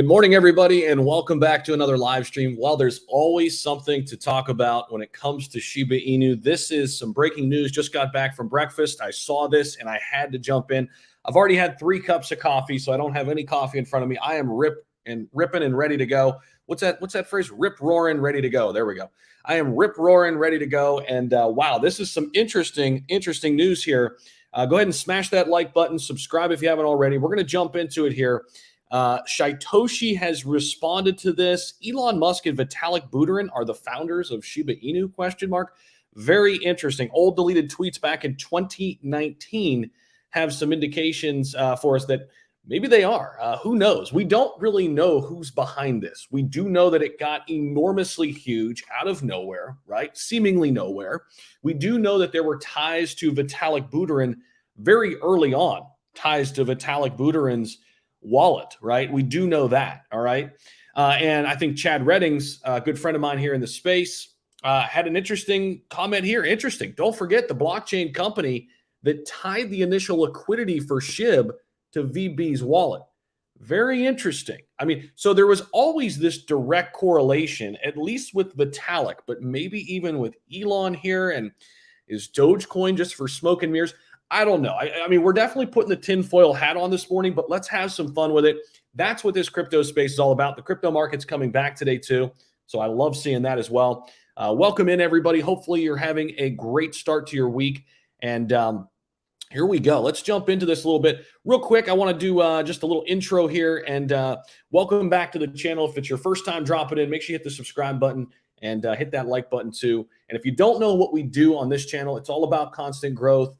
Good morning, everybody, and welcome back to another live stream. Well, there's always something to talk about when it comes to Shiba Inu. This is some breaking news. Just got back from breakfast. I saw this and I had to jump in. I've already had 3 cups of coffee, so I don't have any coffee in front of me. I am ripping and ready to go. What's that phrase? Rip roaring, ready to go. There we go. I am rip roaring, ready to go. And wow, this is some interesting news here. Go ahead and smash that like button. Subscribe if you haven't already. We're going to jump into it here. Shytoshi has responded to this. Elon Musk and Vitalik Buterin are the founders of Shiba Inu, ? Very interesting. Old deleted tweets back in 2019 have some indications for us that maybe they are. Who knows? We don't really know who's behind this. We do know that it got enormously huge out of nowhere, right? Seemingly nowhere. We do know that there were ties to Vitalik Buterin very early on, ties to Vitalik Buterin's wallet, right? We do know that, all right? And I think Chad Reddings, a good friend of mine here in the space, had an interesting comment here. Interesting. Don't forget the blockchain company that tied the initial liquidity for SHIB to VB's wallet. Very interesting. I mean, so there was always this direct correlation, at least with Vitalik, but maybe even with Elon here. And is Dogecoin just for smoke and mirrors? I don't know. I mean, we're definitely putting the tinfoil hat on this morning, but let's have some fun with it. That's what this crypto space is all about. The crypto market's coming back today too, so I love seeing that as well. Welcome in, everybody. Hopefully you're having a great start to your week. And here we go. Let's jump into this a little bit. Real quick, I want to do just a little intro here. And welcome back to the channel. If it's your first time dropping in, make sure you hit the subscribe button and hit that like button too. And if you don't know what we do on this channel, it's all about constant growth.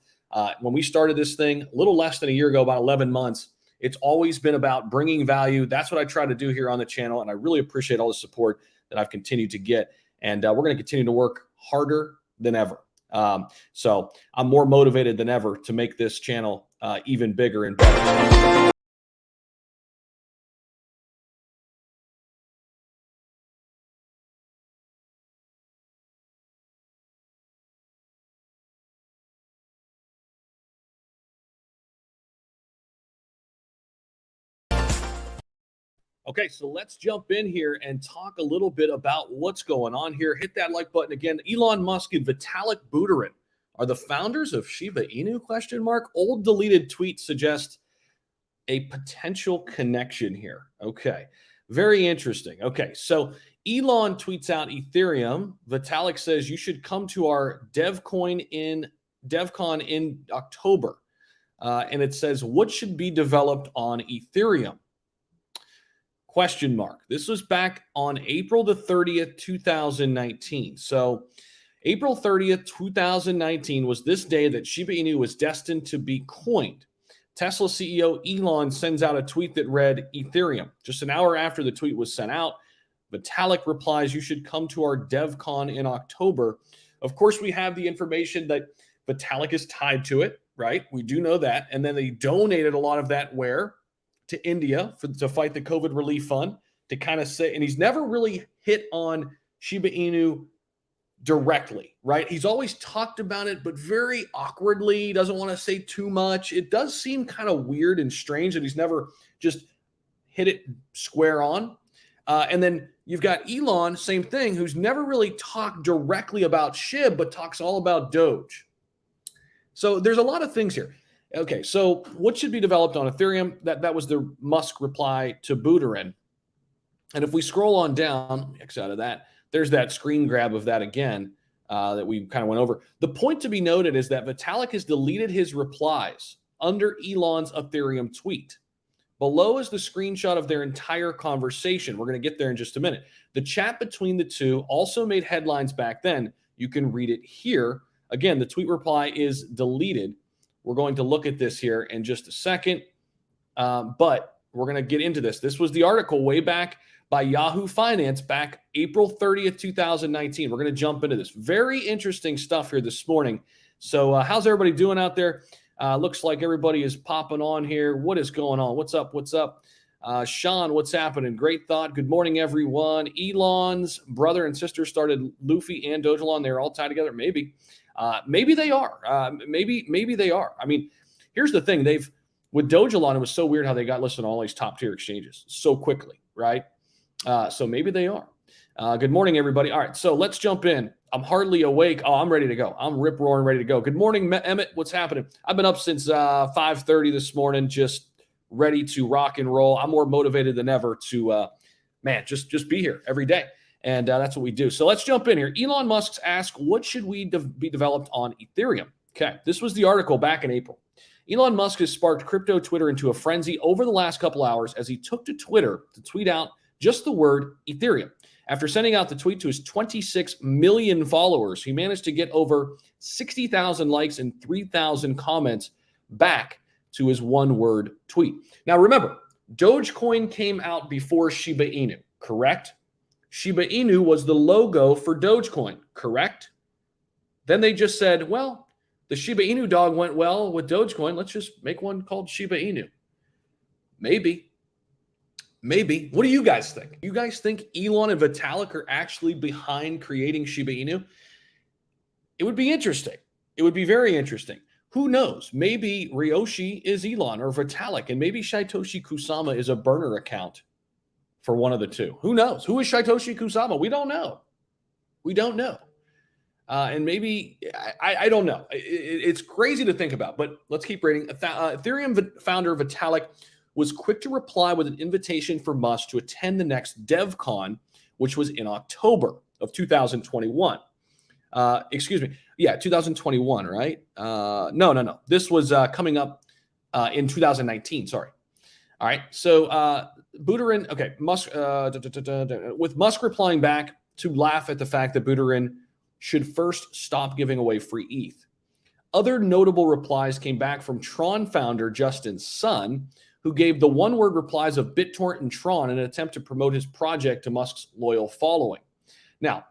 When we started this thing a little less than a year ago, about 11 months, it's always been about bringing value. That's what I try to do here on the channel. And I really appreciate all the support that I've continued to get. And we're going to continue to work harder than ever. So I'm more motivated than ever to make this channel even bigger and better. Okay, so let's jump in here and talk a little bit about what's going on here. Hit that like button again. Elon Musk and Vitalik Buterin are the founders of Shiba Inu, ? Old deleted tweets suggest a potential connection here. Okay, very interesting. Okay, so Elon tweets out Ethereum. Vitalik says you should come to our Devcon in October. And it says, what should be developed on Ethereum? ? This was back on April the 30th, 2019. So April 30th, 2019 was this day that Shiba Inu was destined to be coined. Tesla CEO Elon sends out a tweet that read Ethereum. Just an hour after the tweet was sent out, Vitalik replies, you should come to our Devcon in October. Of course, we have the information that Vitalik is tied to it, right? We do know that. And then they donated a lot of that where? To India to fight the COVID relief fund, to kind of say, and he's never really hit on Shiba Inu directly, right? He's always talked about it, but very awkwardly. He doesn't want to say too much. It does seem kind of weird and strange that he's never just hit it square on. And then you've got Elon, same thing, who's never really talked directly about SHIB, but talks all about Doge. So there's a lot of things here. Okay, so what should be developed on Ethereum? That was the Musk reply to Buterin. And if we scroll on down, X out of that, there's that screen grab of that again that we kind of went over. The point to be noted is that Vitalik has deleted his replies under Elon's Ethereum tweet. Below is the screenshot of their entire conversation. We're going to get there in just a minute. The chat between the two also made headlines back then. You can read it here. Again, the tweet reply is deleted. We're going to look at this here in just a second, but we're going to get into this. This was the article way back by Yahoo Finance back April 30th, 2019. We're going to jump into this. Very interesting stuff here this morning. So how's everybody doing out there? Looks like everybody is popping on here. What is going on? What's up? What's up? Sean, what's happening? Great thought. Good morning, everyone. Elon's brother and sister started Luffy and Dogelon. They're all tied together. Maybe. Maybe they are. Maybe they are. I mean, here's the thing. With Dogelon, it was so weird how they got listed on all these top tier exchanges so quickly. right? So maybe they are. Good morning, everybody. All right, so let's jump in. I'm hardly awake. Oh, I'm ready to go. I'm rip-roaring ready to go. Good morning, Emmett. What's happening? I've been up since 5:30 this morning, just ready to rock and roll. I'm more motivated than ever to, just be here every day. And that's what we do. So let's jump in here. Elon Musk's asked, what should we be developed on Ethereum? Okay, this was the article back in April. Elon Musk has sparked crypto Twitter into a frenzy over the last couple hours as he took to Twitter to tweet out just the word Ethereum. After sending out the tweet to his 26 million followers, he managed to get over 60,000 likes and 3,000 comments back to his one-word tweet. Now remember, Dogecoin came out before Shiba Inu, correct? Shiba Inu was the logo for Dogecoin, correct? Then they just said, well, the Shiba Inu dog went well with Dogecoin. Let's just make one called Shiba Inu. Maybe. What do you guys think? You guys think Elon and Vitalik are actually behind creating Shiba Inu? It would be interesting. It would be very interesting. Who knows? Maybe Ryoshi is Elon or Vitalik, and maybe Satoshi Kusama is a burner account for one of the two. Who knows? Who is Satoshi Kusama? We don't know. And maybe, I don't know. It's crazy to think about, but let's keep reading. Ethereum founder Vitalik was quick to reply with an invitation for Musk to attend the next Devcon, which was in October of 2021. 2021, right? No. This was coming up in 2019, sorry. All right, so Buterin, okay, Musk, with Musk replying back to laugh at the fact that Buterin should first stop giving away free ETH. Other notable replies came back from Tron founder Justin Sun, who gave the one-word replies of BitTorrent and Tron in an attempt to promote his project to Musk's loyal following. Now,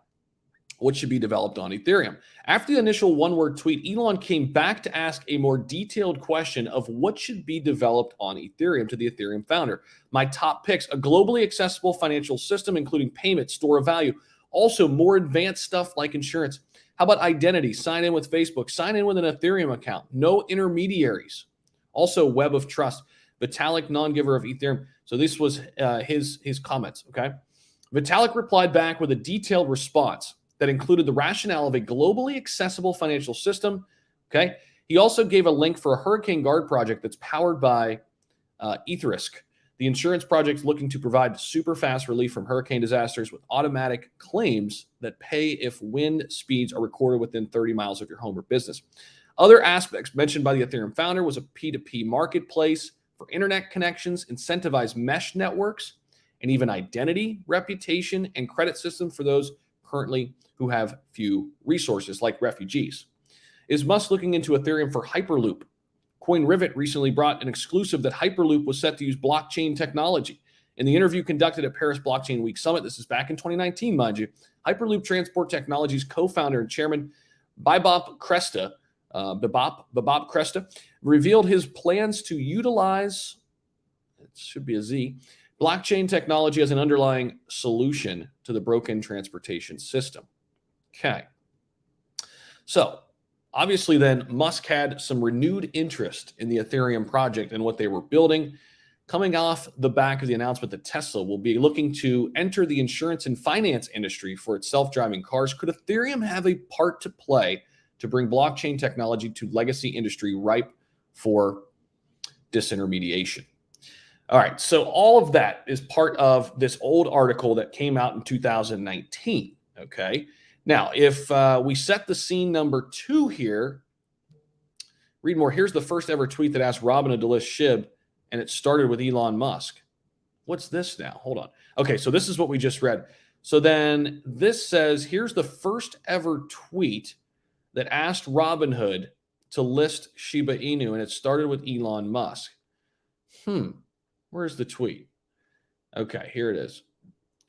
what should be developed on Ethereum? After the initial one-word tweet, Elon came back to ask a more detailed question of what should be developed on Ethereum to the Ethereum founder. My top picks: a globally accessible financial system, including payment, store of value. Also, more advanced stuff like insurance. How about identity? Sign in with Facebook. Sign in with an Ethereum account. No intermediaries. Also, web of trust. Vitalik, non-giver of Ethereum. So this was his comments, okay? Vitalik replied back with a detailed response that included the rationale of a globally accessible financial system, okay? He also gave a link for a Hurricane Guard project that's powered by Etherisk. The insurance project looking to provide super fast relief from hurricane disasters with automatic claims that pay if wind speeds are recorded within 30 miles of your home or business. Other aspects mentioned by the Ethereum founder was a P2P marketplace for internet connections, incentivized mesh networks, and even identity, reputation, and credit system for those currently who have few resources, like refugees. Is Musk looking into Ethereum for Hyperloop? CoinRivet recently brought an exclusive that Hyperloop was set to use blockchain technology. In the interview conducted at Paris Blockchain Week Summit, this is back in 2019, mind you, Hyperloop Transport Technologies co-founder and chairman Babop Cresta revealed his plans to utilize, it should be a Z, blockchain technology as an underlying solution to the broken transportation system. Okay. So obviously then Musk had some renewed interest in the Ethereum project and what they were building, coming off the back of the announcement that Tesla will be looking to enter the insurance and finance industry for its self-driving cars. Could Ethereum have a part to play to bring blockchain technology to legacy industry ripe for disintermediation? All right, so all of that is part of this old article that came out in 2019, okay? Now, if we set the scene number 2 here, read more. Here's the first ever tweet that asked Robinhood to list SHIB, and it started with Elon Musk. What's this now? Hold on. Okay, so this is what we just read. So then this says, here's the first ever tweet that asked Robinhood to list Shiba Inu, and it started with Elon Musk. Where's the tweet? Okay, here it is.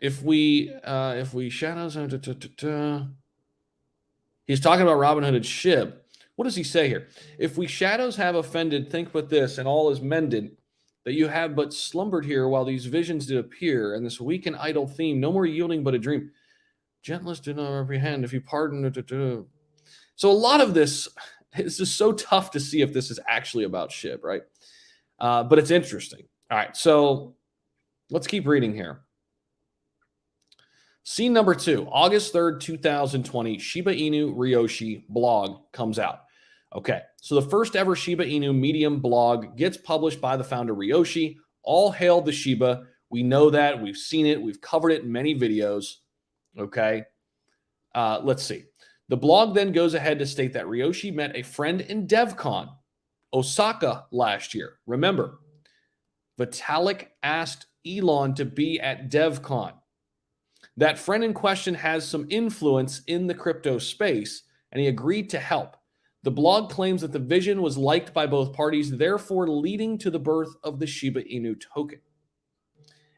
If we shadows, he's talking about Robinhood and SHIB. What does he say here? If we shadows have offended, think but this, and all is mended, that you have but slumbered here while these visions did appear, and this weak and idle theme, no more yielding but a dream. Gentlest do not apprehend, if you pardon. So a lot of this is just so tough to see if this is actually about SHIB, right? But it's interesting. All right, so Let's keep reading here. Scene number 2, August 3rd, 2020, Shiba Inu Ryoshi blog comes out. Okay, so the first ever Shiba Inu Medium blog gets published by the founder Ryoshi. All hail the Shiba. We know that. We've seen it. We've covered it in many videos. Okay, let's see. The blog then goes ahead to state that Ryoshi met a friend in Devcon, Osaka last year. Remember, Vitalik asked Elon to be at Devcon. That friend in question has some influence in the crypto space, and he agreed to help. The blog claims that the vision was liked by both parties, therefore leading to the birth of the Shiba Inu token.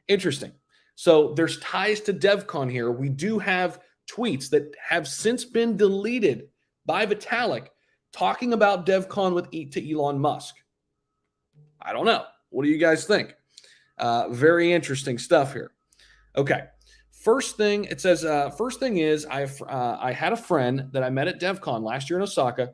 Interesting. So there's ties to Devcon here. We do have tweets that have since been deleted by Vitalik talking about Devcon to Elon Musk. I don't know. What do you guys think? Very interesting stuff here. Okay. First thing, it says, first thing is I had a friend that I met at Devcon last year in Osaka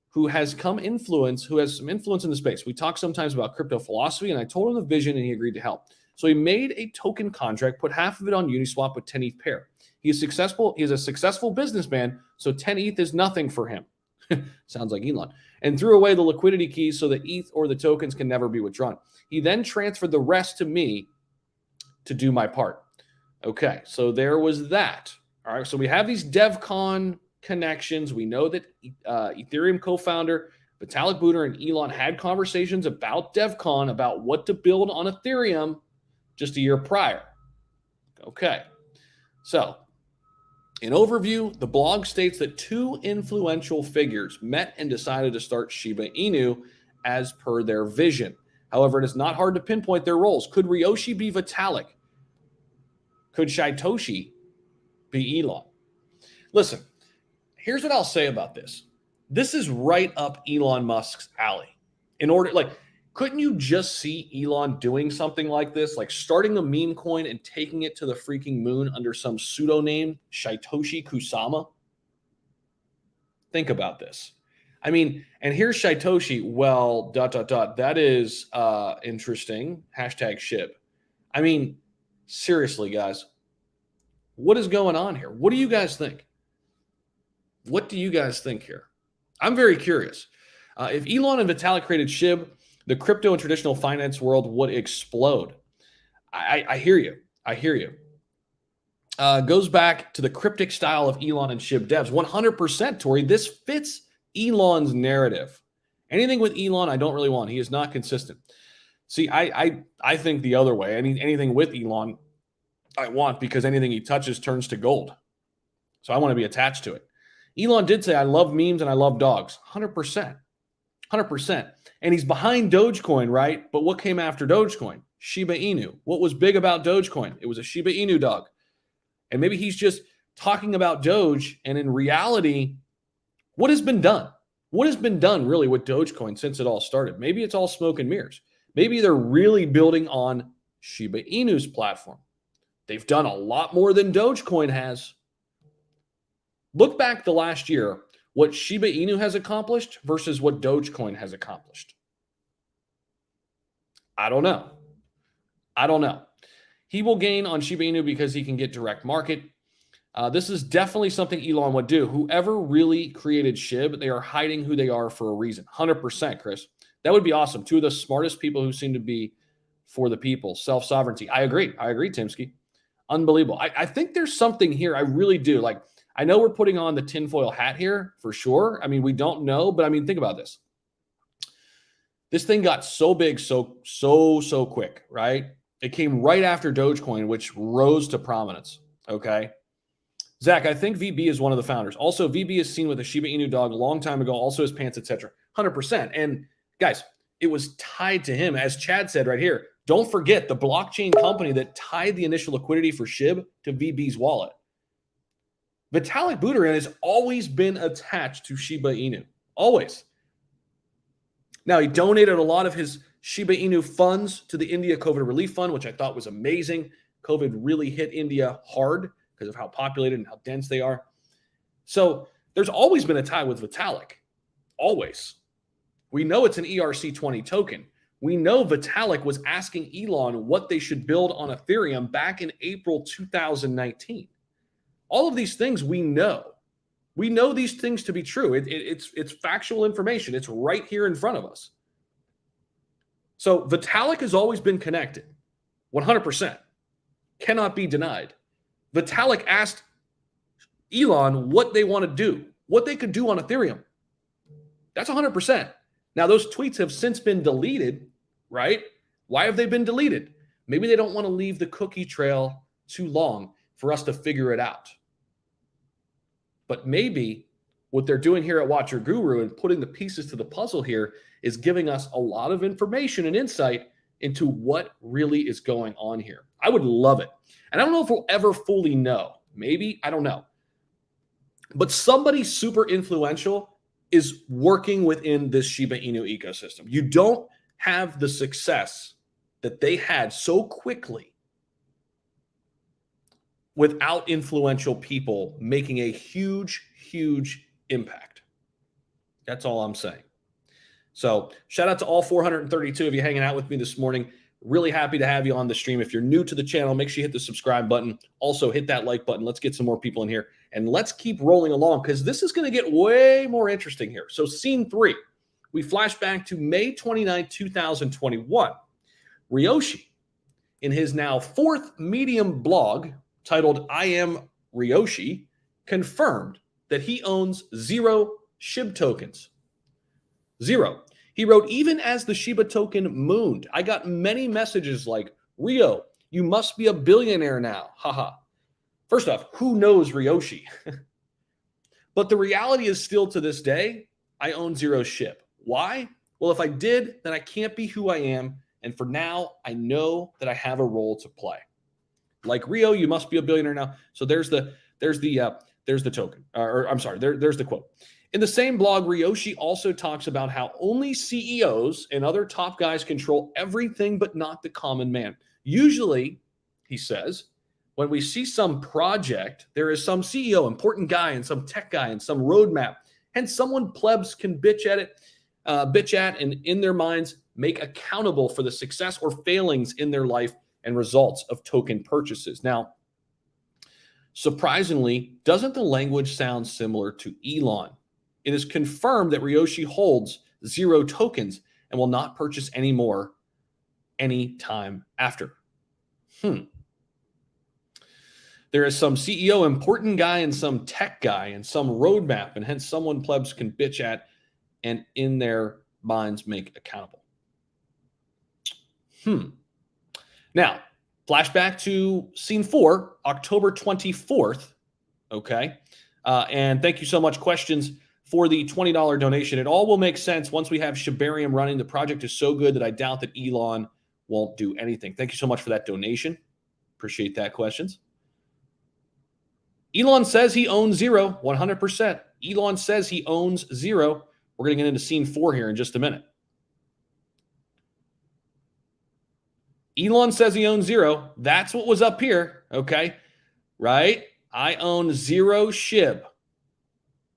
who has some influence in the space. We talk sometimes about crypto philosophy, and I told him the vision and he agreed to help. So he made a token contract, put half of it on Uniswap with 10 ETH pair. He is successful. He is a successful businessman, so 10 ETH is nothing for him. Sounds like Elon. And threw away the liquidity keys so the ETH or the tokens can never be withdrawn. He then transferred the rest to me to do my part. Okay, so there was that. All right, so we have these Devcon connections. We know that Ethereum co-founder Vitalik Buterin and Elon had conversations about Devcon, about what to build on Ethereum just a year prior. Okay, so in overview, the blog states that two influential figures met and decided to start Shiba Inu as per their vision. However, it is not hard to pinpoint their roles. Could Ryoshi be Vitalik? Could Satoshi be Elon? Listen, here's what I'll say about this. This is right up Elon Musk's alley. Couldn't you just see Elon doing something like this? Like starting a meme coin and taking it to the freaking moon under some pseudonym, Satoshi Kusama? Think about this. I mean, and here's Satoshi. Well, ... That is interesting. #SHIB. I mean, seriously, guys, what is going on here? What do you guys think? What do you guys think here? I'm very curious. If Elon and Vitalik created SHIB, the crypto and traditional finance world would explode. I hear you. I hear you. Goes back to the cryptic style of Elon and SHIB devs. 100%, Tori. This fits Elon's narrative. Anything with Elon, I don't really want. He is not consistent. See, I think the other way. Anything with Elon, I want, because anything he touches turns to gold. So I want to be attached to it. Elon did say, I love memes and I love dogs. 100%. 100%. And he's behind Dogecoin, right? But what came after Dogecoin? Shiba Inu. What was big about Dogecoin? It was a Shiba Inu dog. And maybe he's just talking about Doge, and in reality, what has been done? What has been done really with Dogecoin since it all started? Maybe it's all smoke and mirrors. Maybe they're really building on Shiba Inu's platform. They've done a lot more than Dogecoin has. Look back the last year, what Shiba Inu has accomplished versus what Dogecoin has accomplished. I don't know. I don't know. He will gain on Shiba Inu because he can get direct market. This is definitely something Elon would do. Whoever really created SHIB, they are hiding who they are for a reason. 100%, Chris. That would be awesome. Two of the smartest people who seem to be for the people. Self-sovereignty. I agree. I agree, Timsky. Unbelievable. I think there's something here. I really do. Like, I know we're putting on the tinfoil hat here for sure. I mean, we don't know, but I mean, think about this. This thing got so big so quick, right? It came right after Dogecoin, which rose to prominence, okay? Zach, I think VB is one of the founders. Also, VB is seen with a Shiba Inu dog a long time ago, also his pants, etc. 100%. And guys, it was tied to him. As Chad said right here, don't forget the blockchain company that tied the initial liquidity for SHIB to VB's wallet. Vitalik Buterin has always been attached to Shiba Inu. Always. Now, he donated a lot of his Shiba Inu funds to the India COVID Relief Fund, which I thought was amazing. COVID really hit India hard because of how populated and how dense they are. So there's always been a tie with Vitalik. Always. We know it's an ERC20 token. We know Vitalik was asking Elon what they should build on Ethereum back in April 2019. All of these things we know. We know these things to be true. It's factual information. It's right here in front of us. So Vitalik has always been connected, 100%. Cannot be denied. Vitalik asked Elon what they want to do, what they could do on Ethereum. That's 100%. Now, those tweets have since been deleted, right? Why have they been deleted? Maybe they don't want to leave the cookie trail too long for us to figure it out. But maybe what they're doing here at Watch Your Guru and putting the pieces to the puzzle here is giving us a lot of information and insight into what really is going on here. I would love it. And I don't know if we'll ever fully know. Maybe, I don't know. But somebody super influential is working within this Shiba Inu ecosystem. You don't have the success that they had so quickly without influential people making a huge, huge impact. That's all I'm saying. So shout out to all 432 of you hanging out with me this morning. Really happy to have you on the stream. If you're new to the channel, make sure you hit the subscribe button. Also hit that like button. Let's get some more people in here. And let's keep rolling along because this is going to get way more interesting here. So scene 3, we flash back to May 29, 2021. Ryoshi, in his now 4th Medium blog titled I Am Ryoshi, confirmed that he owns 0 SHIB tokens. 0. He wrote, even as the Shiba token mooned, I got many messages like, Rio, you must be a billionaire now. Haha. First off, who knows Ryoshi? But the reality is still to this day, I own 0 SHIB. Why? Well, if I did, then I can't be who I am. And for now, I know that I have a role to play. Like Rio, you must be a billionaire now. So there's the token. There's the quote. In the same blog, Ryoshi also talks about how only CEOs and other top guys control everything but not the common man. Usually, he says, when we see some project, there is some CEO, important guy, and some tech guy, and some roadmap, and someone plebs can bitch at, and in their minds make accountable for the success or failings in their life and results of token purchases. Now, surprisingly, doesn't the language sound similar to Elon? It is confirmed that Ryoshi holds 0 tokens and will not purchase any more any time after. There is some CEO, important guy, and some tech guy, and some roadmap, and hence someone plebs can bitch at and in their minds make accountable. Now, flashback to scene 4, October 24th. Okay. And thank you so much, Questions, for the $20 donation. It all will make sense once we have Shibarium running. The project is so good that I doubt that Elon won't do anything. Thank you so much for that donation. Appreciate that, Questions. Elon says he owns 0, 100%. Elon says he owns 0. We're going to get into scene 4 here in just a minute. Elon says he owns 0. That's what was up here, okay? Right? I own 0 SHIB.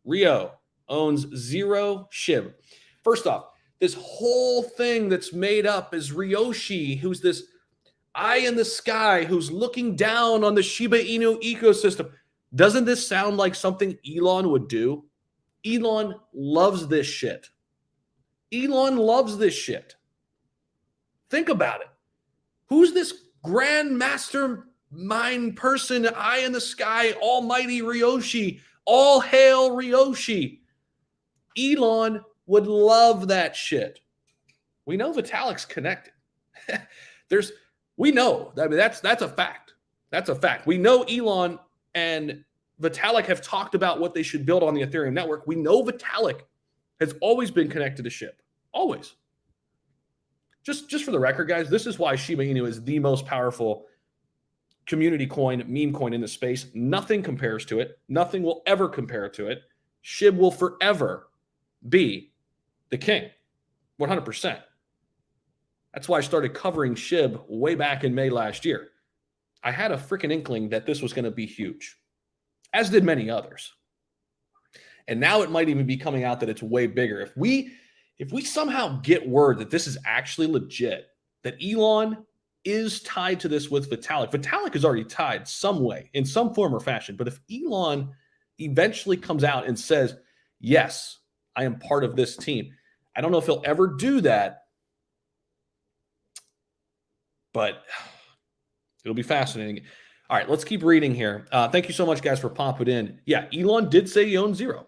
Rio owns 0 SHIB. First off, this whole thing that's made up is Ryoshi, who's this eye in the sky, who's looking down on the Shiba Inu ecosystem. Doesn't this sound like something Elon would do? Elon loves this shit. Elon loves this shit. Think about it. Who's this grand mastermind person, eye in the sky, almighty Ryoshi? All hail Ryoshi. Elon would love that shit. We know Vitalik's connected. We know. I mean, that's a fact. That's a fact. We know Elon and Vitalik have talked about what they should build on the Ethereum network. We know Vitalik has always been connected to SHIB. Always. Just for the record, guys, this is why Shiba Inu is the most powerful community coin, meme coin in the space. Nothing compares to it. Nothing will ever compare to it. SHIB will forever be the king. 100%. That's why I started covering SHIB way back in May last year. I had a freaking inkling that this was going to be huge, as did many others. And now it might even be coming out that it's way bigger. If we somehow get word that this is actually legit, that Elon is tied to this with Vitalik. Vitalik is already tied some way, in some form or fashion. But if Elon eventually comes out and says, yes, I am part of this team, I don't know if he'll ever do that, but it'll be fascinating. All right, let's keep reading here. Thank you so much, guys, for popping in. Yeah, Elon did say he owns 0.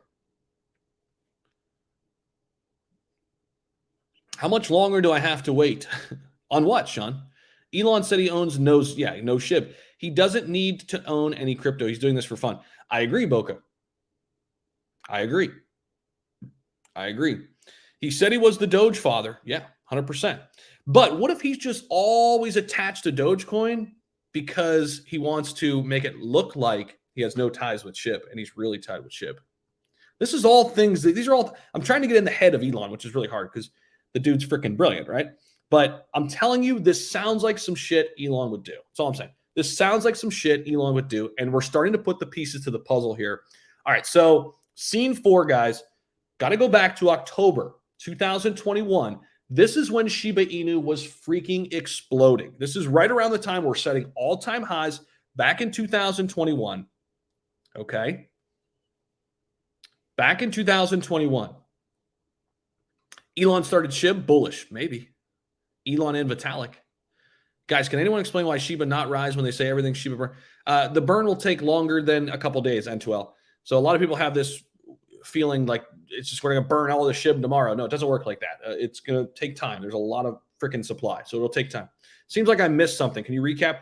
How much longer do I have to wait? On what, Sean? Elon said he owns no SHIB. He doesn't need to own any crypto. He's doing this for fun. I agree, Boca. I agree. He said he was the Doge father. Yeah, 100%. But what if he's just always attached to Dogecoin because he wants to make it look like he has no ties with SHIB and he's really tied with SHIB? This is all things these are all, I'm trying to get in the head of Elon, which is really hard because the dude's freaking brilliant, right? But I'm telling you, this sounds like some shit Elon would do. That's all I'm saying. This sounds like some shit Elon would do, and we're starting to put the pieces to the puzzle here. All right, so scene 4, guys, got to go back to October 2021. This is when Shiba Inu was freaking exploding. This is right around the time we're setting all-time highs back in 2021, okay? Back in 2021. Elon started SHIB, bullish, maybe. Elon and Vitalik. Guys, can anyone explain why Shiba not rise when they say everything Shiba burn? The burn will take longer than a couple days, N2L. So a lot of people have this feeling like it's just going to burn all the SHIB tomorrow. No, it doesn't work like that. It's going to take time. There's a lot of freaking supply, so it'll take time. Seems like I missed something. Can you recap?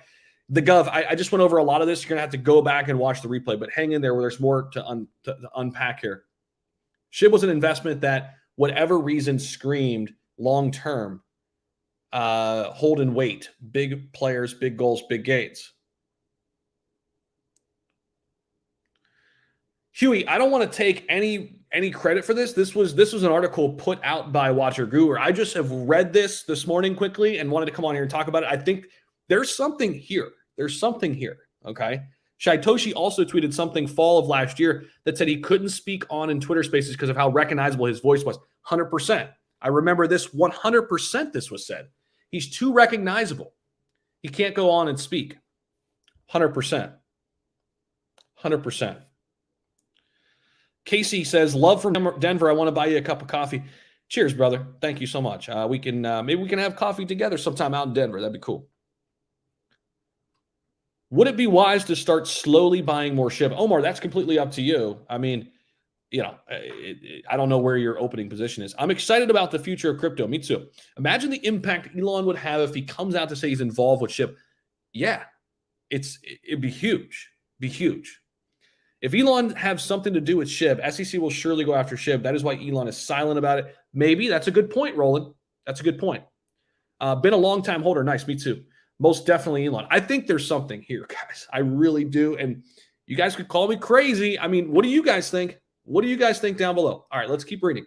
The Gov, I just went over a lot of this. You're going to have to go back and watch the replay, but hang in there where there's more to unpack here. SHIB was an investment that, whatever reason, screamed long-term, hold and wait, big players, big goals, big gains. Huey, I don't want to take any credit for this. This was an article put out by Watcher Guru. I just have read this morning quickly and wanted to come on here and talk about it. I think there's something here. Okay. Shaitoshi also tweeted something fall of last year that said he couldn't speak on in Twitter Spaces because of how recognizable his voice was. 100%. I remember this 100%. This was said. He's too recognizable. He can't go on and speak. 100%. 100%. Casey says, love from Denver. I want to buy you a cup of coffee. Cheers, brother. Thank you so much. We can maybe we can have coffee together sometime out in Denver. That'd be cool. Would it be wise to start slowly buying more SHIB? Omar, that's completely up to you. I mean, I don't know where your opening position is. I'm excited about the future of crypto. Me too. Imagine the impact Elon would have if he comes out to say he's involved with SHIB. Yeah, it'd be huge. If Elon has something to do with SHIB, SEC will surely go after SHIB. That is why Elon is silent about it. Maybe. That's a good point, Roland. That's a good point. Been a long-time holder. Nice. Me too. Most definitely Elon. I think there's something here, guys. I really do. And you guys could call me crazy. I mean, what do you guys think? What do you guys think down below? All right, let's keep reading.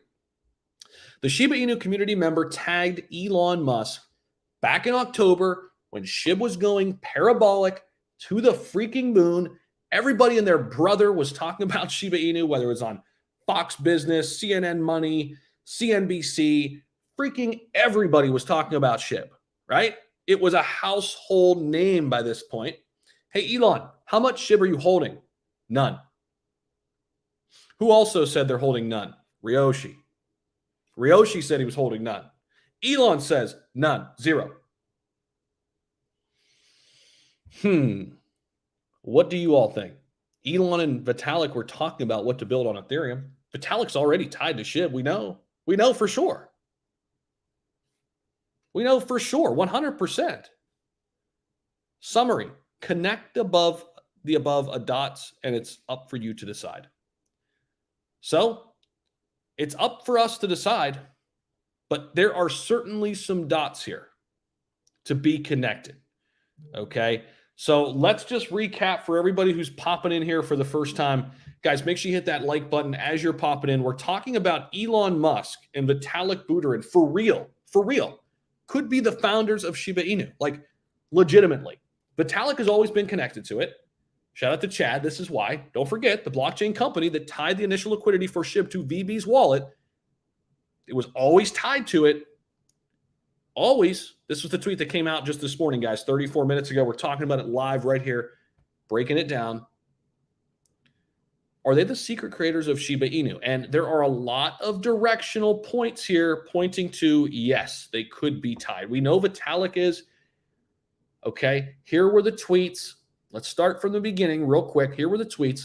The Shiba Inu community member tagged Elon Musk back in October when SHIB was going parabolic to the freaking moon. Everybody and their brother was talking about Shiba Inu, whether it was on Fox Business, CNN Money, CNBC. Freaking everybody was talking about SHIB, right? It was a household name by this point. Hey, Elon, how much SHIB are you holding? None. Who also said they're holding none? Ryoshi. Ryoshi said he was holding none. Elon says none, 0. What do you all think? Elon and Vitalik were talking about what to build on Ethereum. Vitalik's already tied to SHIB. We know for sure. We know for sure, 100%. Summary, connect the above dots, and it's up for you to decide. So it's up for us to decide, but there are certainly some dots here to be connected. Okay. So let's just recap for everybody who's popping in here for the first time. Guys, make sure you hit that like button as you're popping in. We're talking about Elon Musk and Vitalik Buterin for real, could be the founders of Shiba Inu, like legitimately. Vitalik has always been connected to it. Shout out to Chad. This is why. Don't forget, the blockchain company that tied the initial liquidity for SHIB to VB's wallet It was always tied to it. Always. This was the tweet that came out just this morning, guys, 34 minutes ago. We're talking about it live right here, breaking it down. Are they the secret creators of Shiba Inu? And there are a lot of directional points here pointing to, yes, they could be tied. We know Vitalik is. Okay, here were the tweets. Let's start from the beginning real quick. Here were the tweets.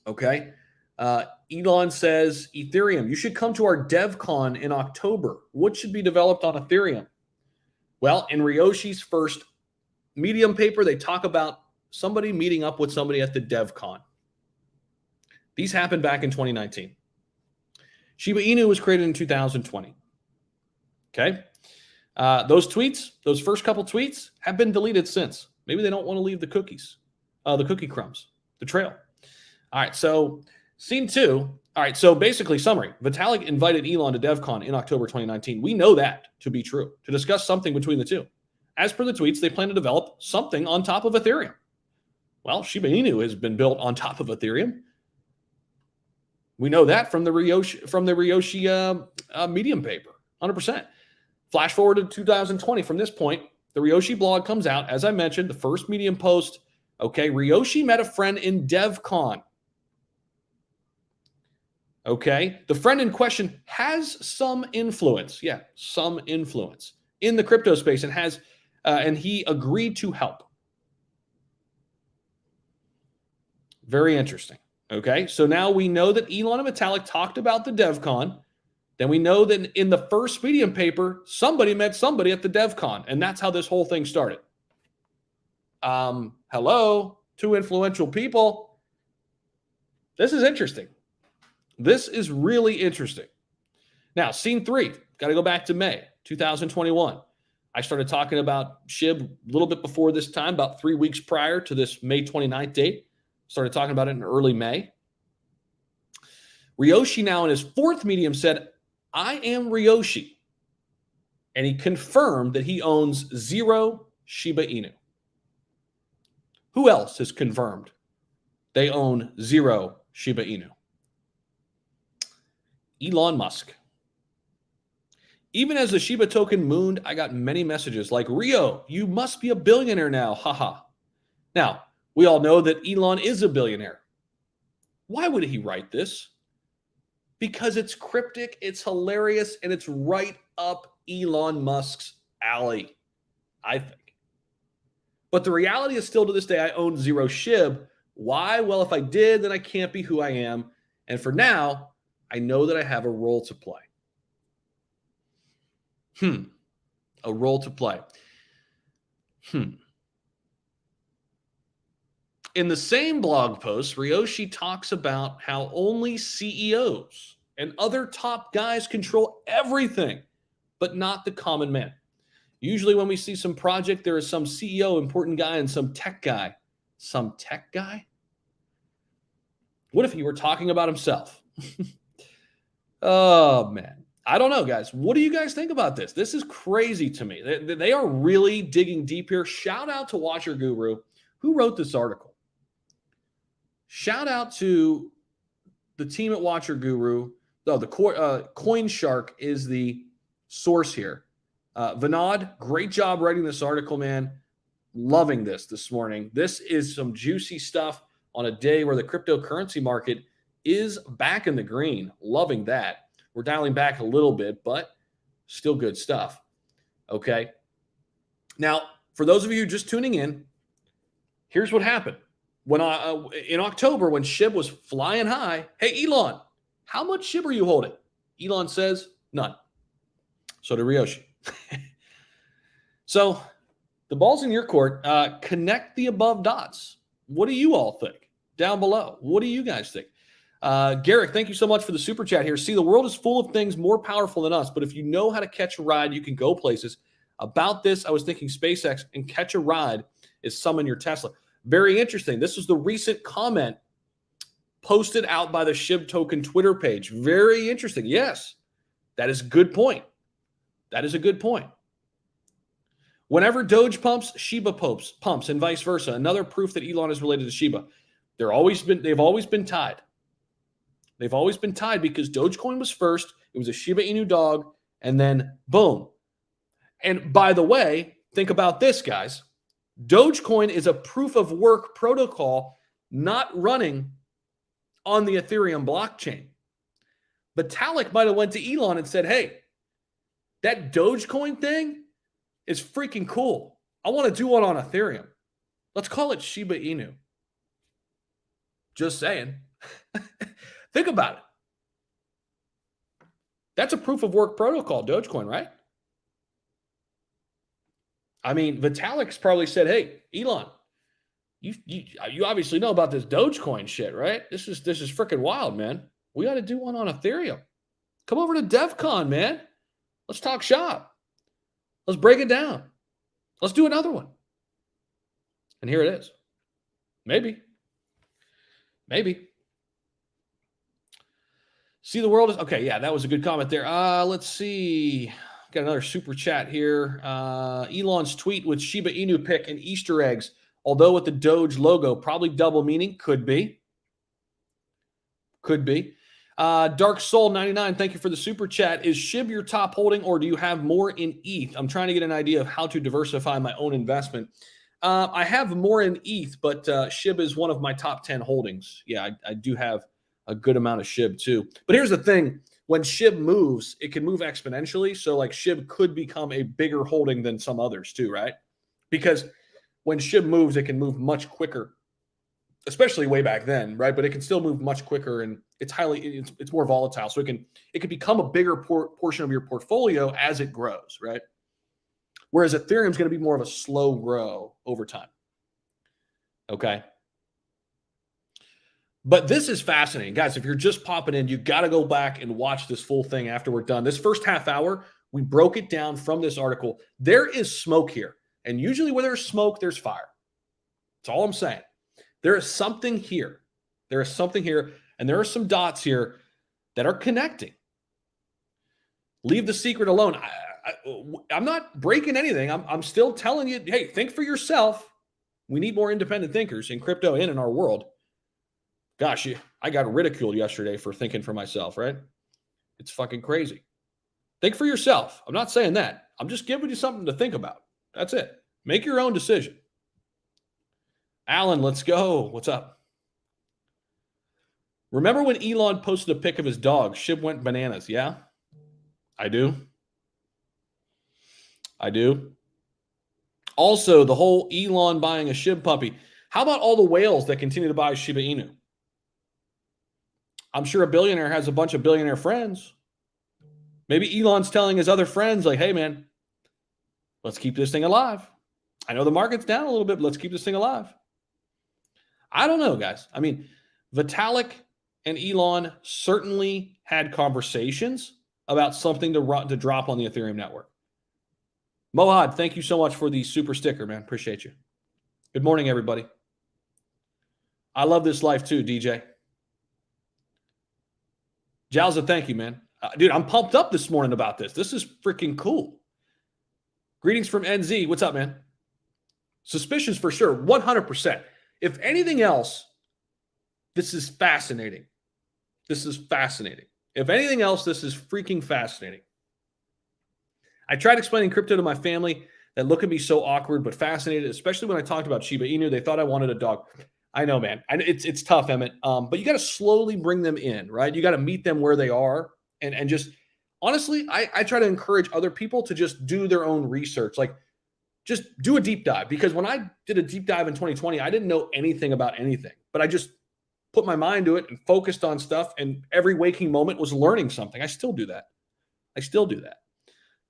Okay, Elon says, Ethereum, you should come to our Devcon in October. What should be developed on Ethereum? Well, in Ryoshi's first Medium paper, they talk about somebody meeting up with somebody at the Devcon. These happened back in 2019. Shiba Inu was created in 2020. Okay. Those tweets, those first couple tweets have been deleted since. Maybe they don't want to leave the cookies, the cookie crumbs, the trail. All right. So scene 2. All right. So basically summary, Vitalik invited Elon to Devcon in October 2019. We know that to be true, to discuss something between the two. As per the tweets, they plan to develop something on top of Ethereum. Well, Shiba Inu has been built on top of Ethereum. We know that from the Ryoshi Medium paper, 100%. Flash forward to 2020. From this point, the Ryoshi blog comes out. As I mentioned, the first Medium post. Okay, Ryoshi met a friend in Devcon. Okay, the friend in question has some influence. Yeah, some influence in the crypto space, and he agreed to help. Very interesting. Okay, so now we know that Elon and Vitalik talked about the Devcon. Then we know that in the first Medium paper, somebody met somebody at the Devcon, and that's how this whole thing started. Hello, two influential people. This is interesting. This is really interesting. Now, scene 3, got to go back to May 2021. I started talking about SHIB a little bit before this time, about 3 weeks prior to this May 29th date. Started talking about it in early May. Ryoshi now in his fourth Medium said, I am Ryoshi. And he confirmed that he owns 0 Shiba Inu. Who else has confirmed they own 0 Shiba Inu? Elon Musk. Even as the Shiba token mooned, I got many messages like, Rio, you must be a billionaire now, haha. Now, we all know that Elon is a billionaire. Why would he write this? Because it's cryptic, it's hilarious, and it's right up Elon Musk's alley, I think. But the reality is still to this day, I own 0 SHIB. Why? Well, if I did, then I can't be who I am. And for now, I know that I have a role to play. A role to play. In the same blog post, Ryoshi talks about how only CEOs and other top guys control everything, but not the common man. Usually when we see some project, there is some CEO, important guy, and some tech guy. Some tech guy? What if he were talking about himself? Oh, man. I don't know, guys. What do you guys think about this? This is crazy to me. They are really digging deep here. Shout out to Watcher Guru, who wrote this article. Shout out to the team at Watcher Guru. Oh, the Coin Shark is the source here. Vinod, great job writing this article, man. Loving this morning. This is some juicy stuff on a day where the cryptocurrency market is back in the green. Loving that. We're dialing back a little bit, but still good stuff. Okay. Now, for those of you just tuning in, here's what happened. When in October, when SHIB was flying high, hey, Elon, how much SHIB are you holding? Elon says, none. So did Ryoshi. So the ball's in your court. Connect the above dots. What do you all think? Down below. What do you guys think? Garrick, thank you so much for the super chat here. See, the world is full of things more powerful than us, but if you know how to catch a ride, you can go places. About this, I was thinking SpaceX and catch a ride is summon your Tesla. Very interesting. This was the recent comment posted out by the SHIB token Twitter page. Very interesting. Yes, that is a good point. That is a good point. Whenever Doge pumps, Shiba pumps, and vice versa. Another proof that Elon is related to Shiba. They've always been tied. They've always been tied because Dogecoin was first. It was a Shiba Inu dog, and then boom. And by the way, think about this, guys. Dogecoin is a proof of work protocol not running on the Ethereum blockchain. Vitalik might have went to Elon and said, hey, that Dogecoin thing is freaking cool. I want to do one on Ethereum. Let's call it Shiba Inu. Just saying. Think about it. That's a proof of work protocol, Dogecoin, right? I mean, Vitalik's probably said, hey, Elon, you obviously know about this Dogecoin shit, right? This is freaking wild, man. We got to do one on Ethereum. Come over to Devcon, man. Let's talk shop. Let's break it down. Let's do another one. And here it is. Maybe. See, the world is okay. Yeah, that was a good comment there. Let's see. Got another super chat here. Elon's tweet with Shiba Inu pick and Easter eggs, although with the Doge logo, probably double meaning. Could be. Dark Soul 99, thank you for the super chat. Is SHIB your top holding, or do you have more in ETH? I'm trying to get an idea of how to diversify my own investment. I have more in ETH, but SHIB is one of my top 10 holdings. Yeah, I do have a good amount of SHIB too. But here's the thing. When SHIB moves, it can move exponentially. So like SHIB could become a bigger holding than some others too, right? Because when SHIB moves, it can move much quicker, especially way back then, right? But it can still move much quicker, and it's more volatile. So it can become a bigger portion of your portfolio as it grows, right? Whereas Ethereum is going to be more of a slow grow over time. Okay. But this is fascinating. Guys, if you're just popping in, you got to go back and watch this full thing after we're done. This first half hour, we broke it down from this article. There is smoke here. And usually where there's smoke, there's fire. That's all I'm saying. There is something here. There is something here. And there are some dots here that are connecting. Leave the secret alone. I'm not breaking anything. I'm still telling you, hey, think for yourself. We need more independent thinkers in crypto and in our world. Gosh, I got ridiculed yesterday for thinking for myself, right? It's fucking crazy. Think for yourself. I'm not saying that. I'm just giving you something to think about. That's it. Make your own decision. Alan, let's go. What's up? Remember when Elon posted a pic of his dog? SHIB went bananas. Yeah, I do. Also, the whole Elon buying a SHIB puppy. How about all the whales that continue to buy Shiba Inu? I'm sure a billionaire has a bunch of billionaire friends. Maybe Elon's telling his other friends, like, hey, man, let's keep this thing alive. I know the market's down a little bit, but let's keep this thing alive. I don't know, guys. I mean, Vitalik and Elon certainly had conversations about something to drop on the Ethereum network. Mohad, thank you so much for the super sticker, man. Appreciate you. Good morning, everybody. I love this life too, DJ. Jalza, thank you, man. Dude, I'm pumped up this morning about this. This is freaking cool. Greetings from NZ. What's up, man? Suspicions for sure, 100%. If anything else, this is fascinating. If anything else, this is freaking fascinating. I tried explaining crypto to my family that look at me so awkward but fascinated, especially when I talked about Shiba Inu. They thought I wanted a dog. I know, man. It's tough, Emmett. But you got to slowly bring them in, right? You got to meet them where they are. And just, honestly, I try to encourage other people to just do their own research. Like, just do a deep dive. Because when I did a deep dive in 2020, I didn't know anything about anything. But I just put my mind to it and focused on stuff. And every waking moment was learning something. I still do that.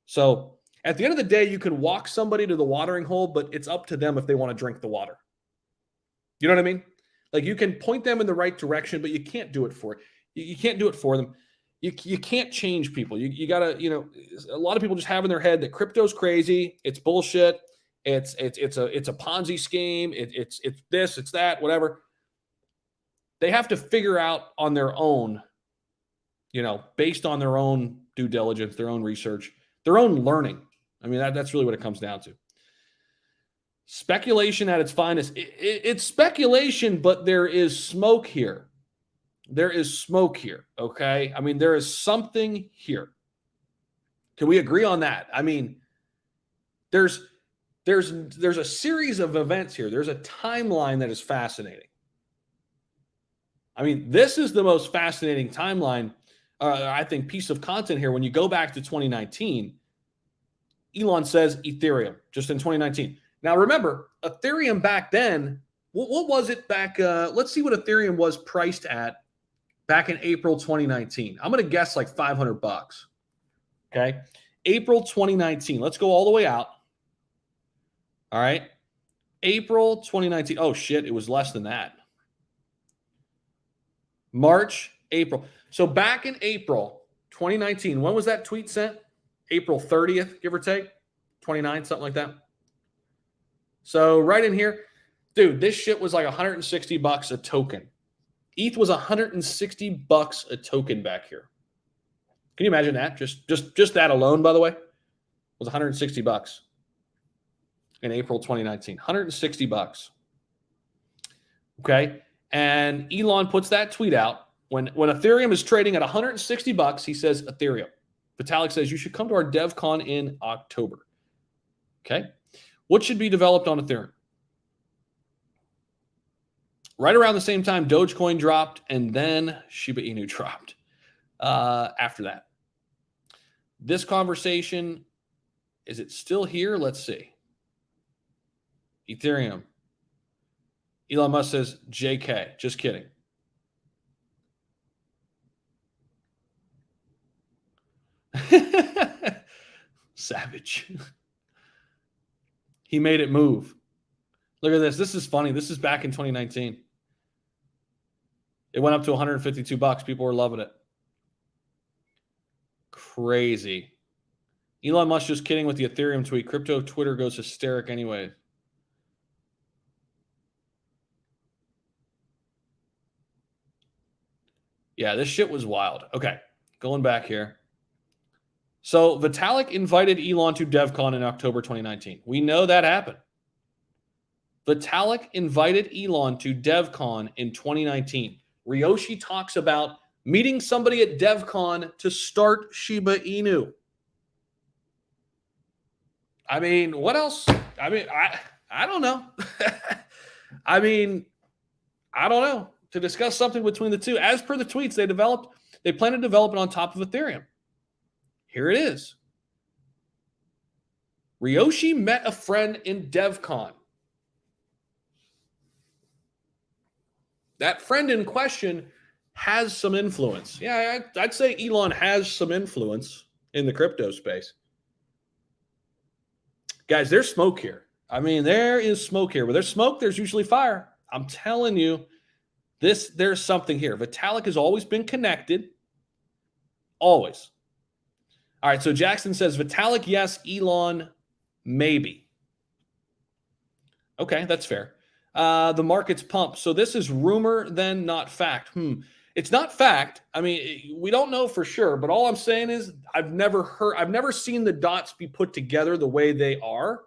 So at the end of the day, you can walk somebody to the watering hole, but it's up to them if they want to drink the water. You know what I mean? Like, you can point them in the right direction, but you can't do it for you can't do it for them. You can't change people. You gotta, a lot of people just have in their head that crypto's crazy, it's bullshit, it's a Ponzi scheme, it's this, it's that, whatever. They have to figure out on their own, based on their own due diligence, their own research, their own learning. I mean, that's really what it comes down to. Speculation at its finest. It's speculation, but there is smoke here. There is smoke here, okay? I mean, there is something here. Can we agree on that? I mean, there's a series of events here. There's a timeline that is fascinating. I mean, this is the most fascinating timeline, I think, piece of content here. When you go back to 2019, Elon says Ethereum just in 2019. Now, remember, Ethereum back then, what was it back? Let's see what Ethereum was priced at back in April 2019. I'm going to guess like $500. Okay. April 2019. Let's go all the way out. All right. April 2019. Oh, shit. It was less than that. March, April. So back in April 2019, when was that tweet sent? April 30th, give or take, 29, something like that. So right in here, dude, this shit was like $160 a token. ETH was $160 a token back here. Can you imagine that? Just that alone, by the way, was $160 in April 2019. $160. Okay. And Elon puts that tweet out. When Ethereum is trading at $160, he says Ethereum. Vitalik says you should come to our Devcon in October. Okay. What should be developed on Ethereum? Right around the same time, Dogecoin dropped, and then Shiba Inu dropped after that. This conversation, is it still here? Let's see. Ethereum. Elon Musk says, JK, just kidding. Savage. He made it move. Look at this. This is funny. This is back in 2019. It went up to $152. People were loving it. Crazy. Elon Musk just kidding with the Ethereum tweet. Crypto Twitter goes hysteric anyway. Yeah, this shit was wild. Okay, going back here. So Vitalik invited Elon to Devcon in October 2019. We know that happened. Vitalik invited Elon to Devcon in 2019. Ryoshi talks about meeting somebody at Devcon to start Shiba Inu. I mean, what else? I mean, I don't know. I mean, I don't know. To discuss something between the two. As per the tweets, they plan to develop it on top of Ethereum. Here it is. Ryoshi met a friend in Devcon. That friend in question has some influence. Yeah, I'd say Elon has some influence in the crypto space. Guys, there's smoke here. I mean, there is smoke here. Where there's smoke, there's usually fire. I'm telling you, there's something here. Vitalik has always been connected. Always. All right, so Jackson says, Vitalik, yes. Elon, maybe. Okay, that's fair. The market's pumped. So this is rumor, then not fact. It's not fact. I mean, we don't know for sure, but all I'm saying is I've never seen the dots be put together the way they are.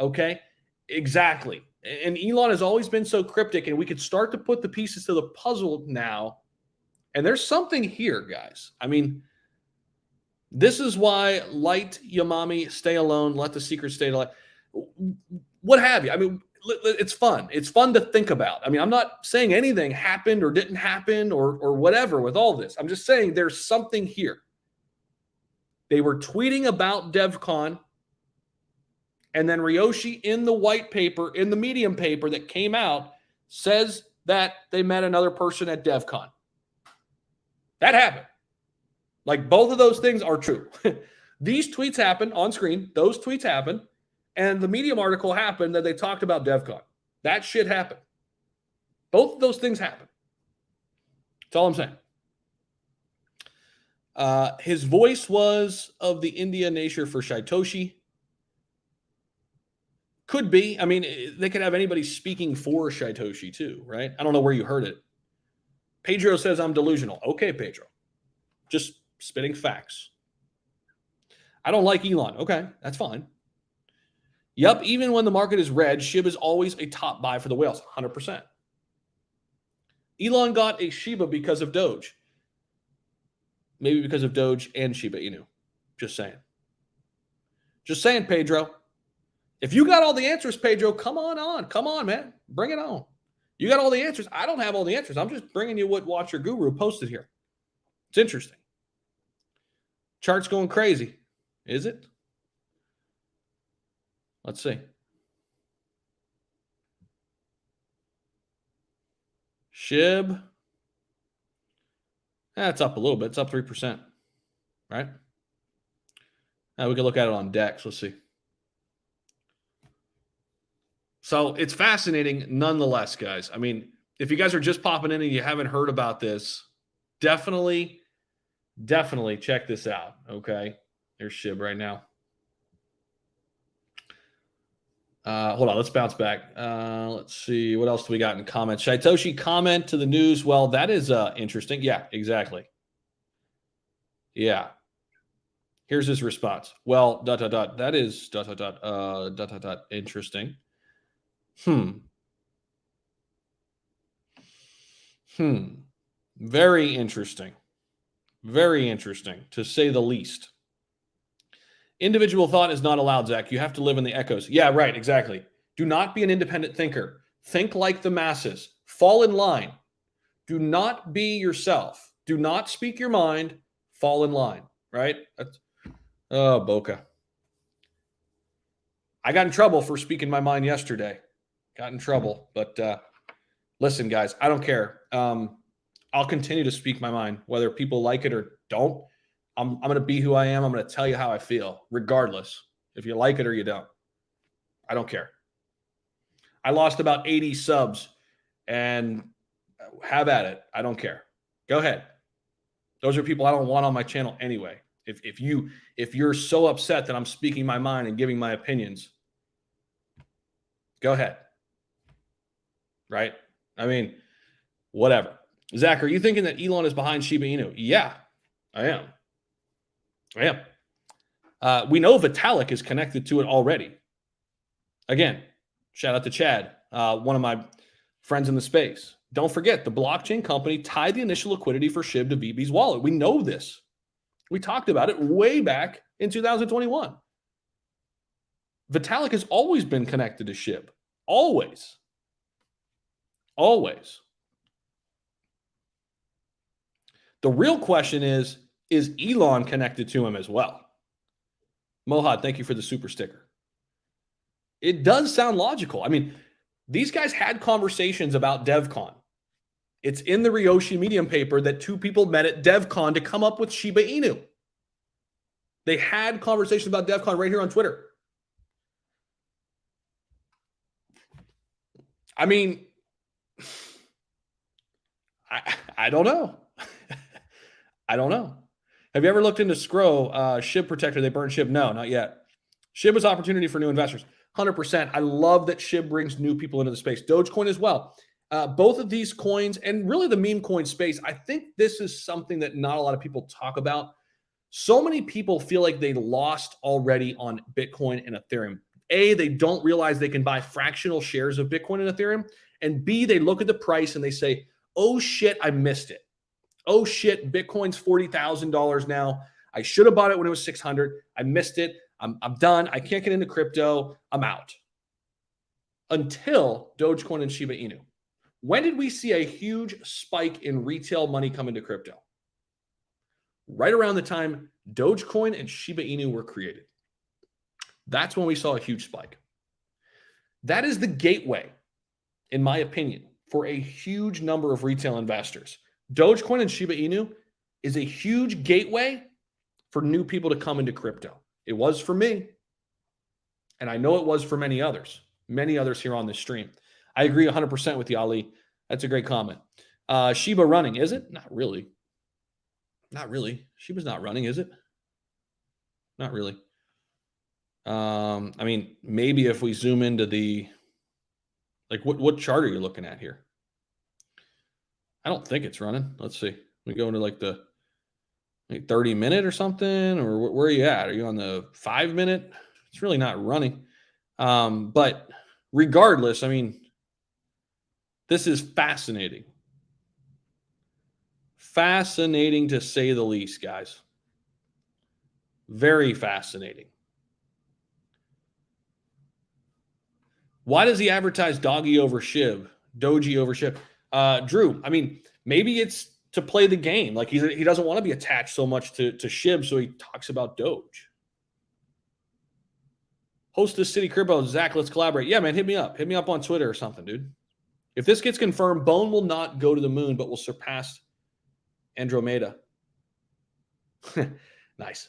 Okay, exactly. And Elon has always been so cryptic, and we could start to put the pieces to the puzzle now. And there's something here, guys. I mean, this is why light Yamami, stay alone, let the secret stay alive. What have you? I mean, it's fun. It's fun to think about. I mean, I'm not saying anything happened or didn't happen or whatever with all this. I'm just saying there's something here. They were tweeting about Devcon, and then Ryoshi in the white paper, in the Medium paper that came out, says that they met another person at Devcon. That happened. Like, both of those things are true. These tweets happened on screen. Those tweets happened. And the Medium article happened that they talked about Devcon. That shit happened. Both of those things happened. That's all I'm saying. His voice was of the India nature for Satoshi. Could be. I mean, they could have anybody speaking for Satoshi too, right? I don't know where you heard it. Pedro says I'm delusional. Okay, Pedro. Just spitting facts. I don't like Elon. Okay, that's fine. Yep, even when the market is red, SHIB is always a top buy for the whales, 100%. Elon got a Shiba because of Doge. Maybe because of Doge and Shiba Inu. Just saying. Just saying, Pedro. If you got all the answers, Pedro, come on. Come on, man. Bring it on. You got all the answers. I don't have all the answers. I'm just bringing you what Watcher Guru posted here. It's interesting. Chart's going crazy. Is it? Let's see. SHIB. It's up a little bit. It's up 3%. Right? Now we can look at it on DEX. Let's see. So it's fascinating nonetheless, guys. I mean, if you guys are just popping in and you haven't heard about this, definitely check this out. Okay. There's SHIB right now. Hold on. Let's bounce back. Let's see. What else do we got in comments? Shaitoshi, comment to the news. Well, that is interesting. Yeah, exactly. Yeah. Here's his response. Well, ... That is ... Interesting. Very interesting. Very interesting, to say the least. Individual thought is not allowed, Zach. You have to live in the echoes. Yeah, right, exactly. Do not be an independent thinker. Think like the masses. Fall in line. Do not be yourself. Do not speak your mind. Fall in line, right? Oh, Boca. I got in trouble for speaking my mind yesterday. Got in trouble. But listen, guys, I don't care. I'll continue to speak my mind, whether people like it or don't. I'm going to be who I am. I'm going to tell you how I feel, regardless if you like it or you don't. I don't care. I lost about 80 subs, and have at it. I don't care. Go ahead. Those are people I don't want on my channel anyway. If you're so upset that I'm speaking my mind and giving my opinions, go ahead. Right? I mean, whatever. Zach, are you thinking that Elon is behind Shiba Inu? Yeah, I am. We know Vitalik is connected to it already. Again, shout out to Chad, one of my friends in the space. Don't forget, the blockchain company tied the initial liquidity for SHIB to VB's wallet. We know this. We talked about it way back in 2021. Vitalik has always been connected to SHIB. Always. The real question is Elon connected to him as well? Mohad, thank you for the super sticker. It does sound logical. I mean, these guys had conversations about Devcon. It's in the Ryoshi Medium paper that two people met at Devcon to come up with Shiba Inu. They had conversations about Devcon right here on Twitter. I mean, I don't know. I don't know. Have you ever looked into Scro, SHIB Protector? They burn SHIB? No, not yet. SHIB is opportunity for new investors. 100%. I love that SHIB brings new people into the space. Dogecoin as well. Both of these coins, and really the meme coin space, I think this is something that not a lot of people talk about. So many people feel like they lost already on Bitcoin and Ethereum. A, they don't realize they can buy fractional shares of Bitcoin and Ethereum. And B, they look at the price and they say, oh shit, I missed it. Oh shit, Bitcoin's $40,000 now. I should have bought it when it was 600. I missed it. I'm done. I can't get into crypto. I'm out. Until Dogecoin and Shiba Inu. When did we see a huge spike in retail money come into crypto? Right around the time Dogecoin and Shiba Inu were created. That's when we saw a huge spike. That is the gateway, in my opinion, for a huge number of retail investors. Dogecoin and Shiba Inu is a huge gateway for new people to come into crypto. It was for me, and I know it was for many others here on this stream. I agree 100% with you, Ali. That's a great comment. Shiba running, is it? Not really. Not really. Shiba's not running, is it? Not really. I mean, maybe if we zoom into the, like, what chart are you looking at here? I don't think it's running. Let's see. We go into like the 30-minute or something, or where are you at? Are you on the 5-minute? It's really not running. But regardless, I mean, this is fascinating. Fascinating to say the least, guys. Very fascinating. Why does he advertise Doggy over Shib? Doji over Shib? Drew, I mean, maybe it's to play the game. Like he doesn't want to be attached so much to Shib, so he talks about Doge. Hostess City Cribbo, Zach, let's collaborate. Yeah, man, hit me up. Hit me up on Twitter or something, dude. If this gets confirmed, Bone will not go to the moon, but will surpass Andromeda. Nice.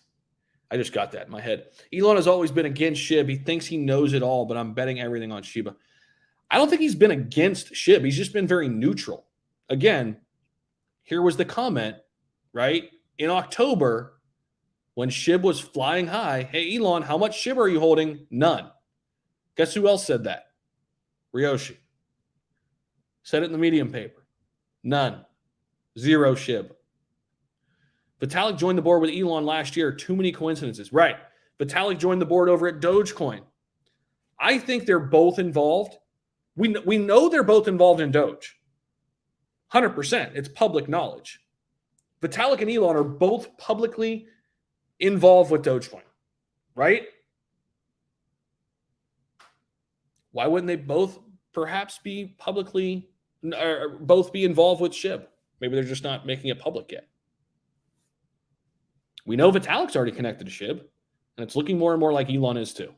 I just got that in my head. Elon has always been against Shib. He thinks he knows it all, but I'm betting everything on Shiba. I don't think he's been against Shib. He's just been very neutral. Again, here was the comment, right? In October, when Shib was flying high, hey, Elon, how much Shib are you holding? None. Guess who else said that? Ryoshi. Said it in the Medium paper. None. Zero Shib. Vitalik joined the board with Elon last year. Too many coincidences. Right. Vitalik joined the board over at Dogecoin. I think they're both involved. We know they're both involved in Doge. 100%. It's public knowledge. Vitalik and Elon are both publicly involved with Dogecoin. Right? Why wouldn't they both perhaps be publicly, or both be involved with Shib? Maybe they're just not making it public yet. We know Vitalik's already connected to Shib, and it's looking more and more like Elon is too.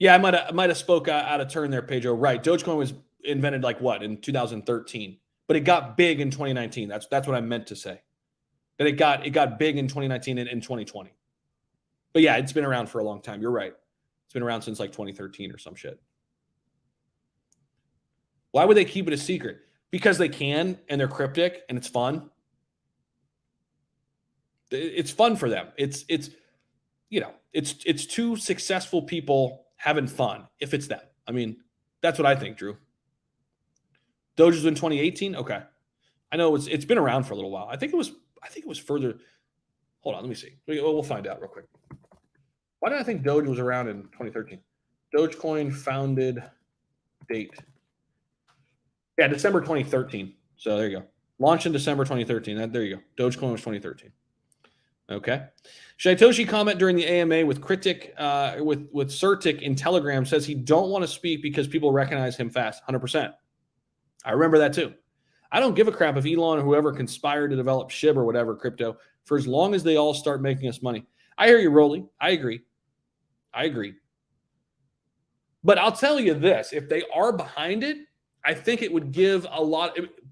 Yeah, I might have spoke out of turn there, Pedro. Right, Dogecoin was invented like what in 2013, but it got big in 2019. That's what I meant to say. That it got big in 2019 and in 2020. But yeah, it's been around for a long time. You're right. It's been around since like 2013 or some shit. Why would they keep it a secret? Because they can, and they're cryptic, and it's fun. It's fun for them. It's two successful people having fun if it's them. I mean, that's what I think, Drew. Doge was in 2018. Okay, I know it's been around for a little while. I think it was further. Hold on, let me see. We'll find out real quick. Why did I think Doge was around in 2013? Dogecoin founded date. Yeah, December 2013. So there you go. Launched in December 2013. There you go. Dogecoin was 2013. Okay. Shaitoshi comment during the AMA with Critic, with Certic in Telegram says he don't want to speak because people recognize him fast. 100%. I remember that too. I don't give a crap if Elon or whoever conspired to develop SHIB or whatever crypto for as long as they all start making us money. I hear you, Rolly. I agree. But I'll tell you this. If they are behind it, I think it would give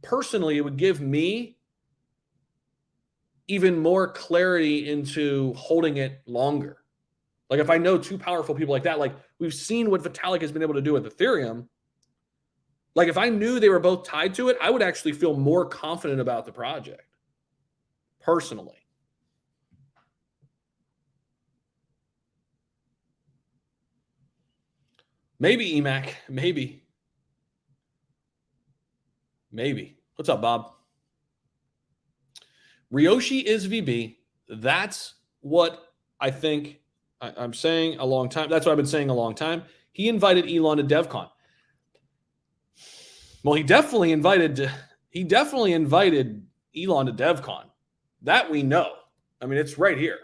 personally, it would give me even more clarity into holding it longer. Like if I know two powerful people like that, like we've seen what Vitalik has been able to do with Ethereum. Like if I knew they were both tied to it, I would actually feel more confident about the project personally. Maybe EMAC, maybe. What's up, Bob? Ryoshi is VB. That's what I think I'm saying a long time. That's what I've been saying a long time. He invited Elon to Devcon. Well, he definitely invited Elon to Devcon. That we know. I mean, it's right here.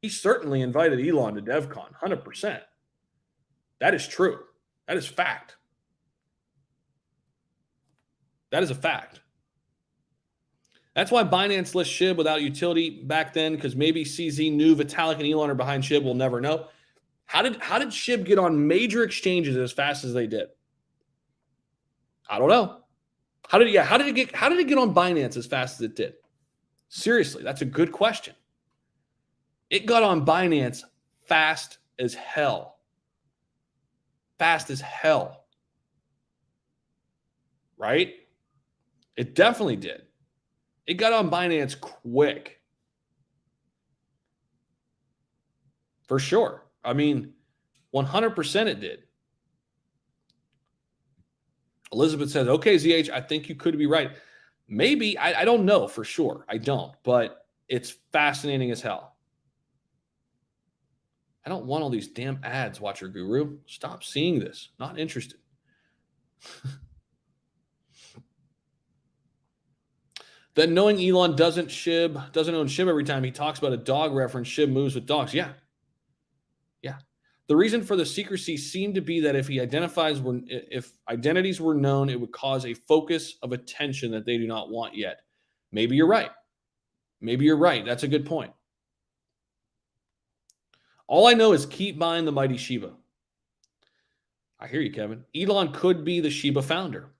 He certainly invited Elon to Devcon, 100%. That is true. That is fact. That is a fact. That's why Binance lists SHIB without utility back then, because maybe CZ knew Vitalik and Elon are behind SHIB. We'll never know. How did SHIB get on major exchanges as fast as they did? I don't know. How did it get on Binance as fast as it did? Seriously, that's a good question. It got on Binance fast as hell. Fast as hell. Right? It definitely did. It got on Binance quick. For sure. I mean, 100% it did. Elizabeth says, okay, ZH, I think you could be right. Maybe. I don't know for sure. I don't. But it's fascinating as hell. I don't want all these damn ads, Watcher Guru. Stop seeing this. Not interested. Then knowing Elon doesn't own SHIB every time he talks about a dog reference, SHIB moves with dogs. Yeah. The reason for the secrecy seemed to be that if identities were known, it would cause a focus of attention that they do not want yet. Maybe you're right. That's a good point. All I know is keep buying the mighty Shiba. I hear you, Kevin. Elon could be the Shiba founder.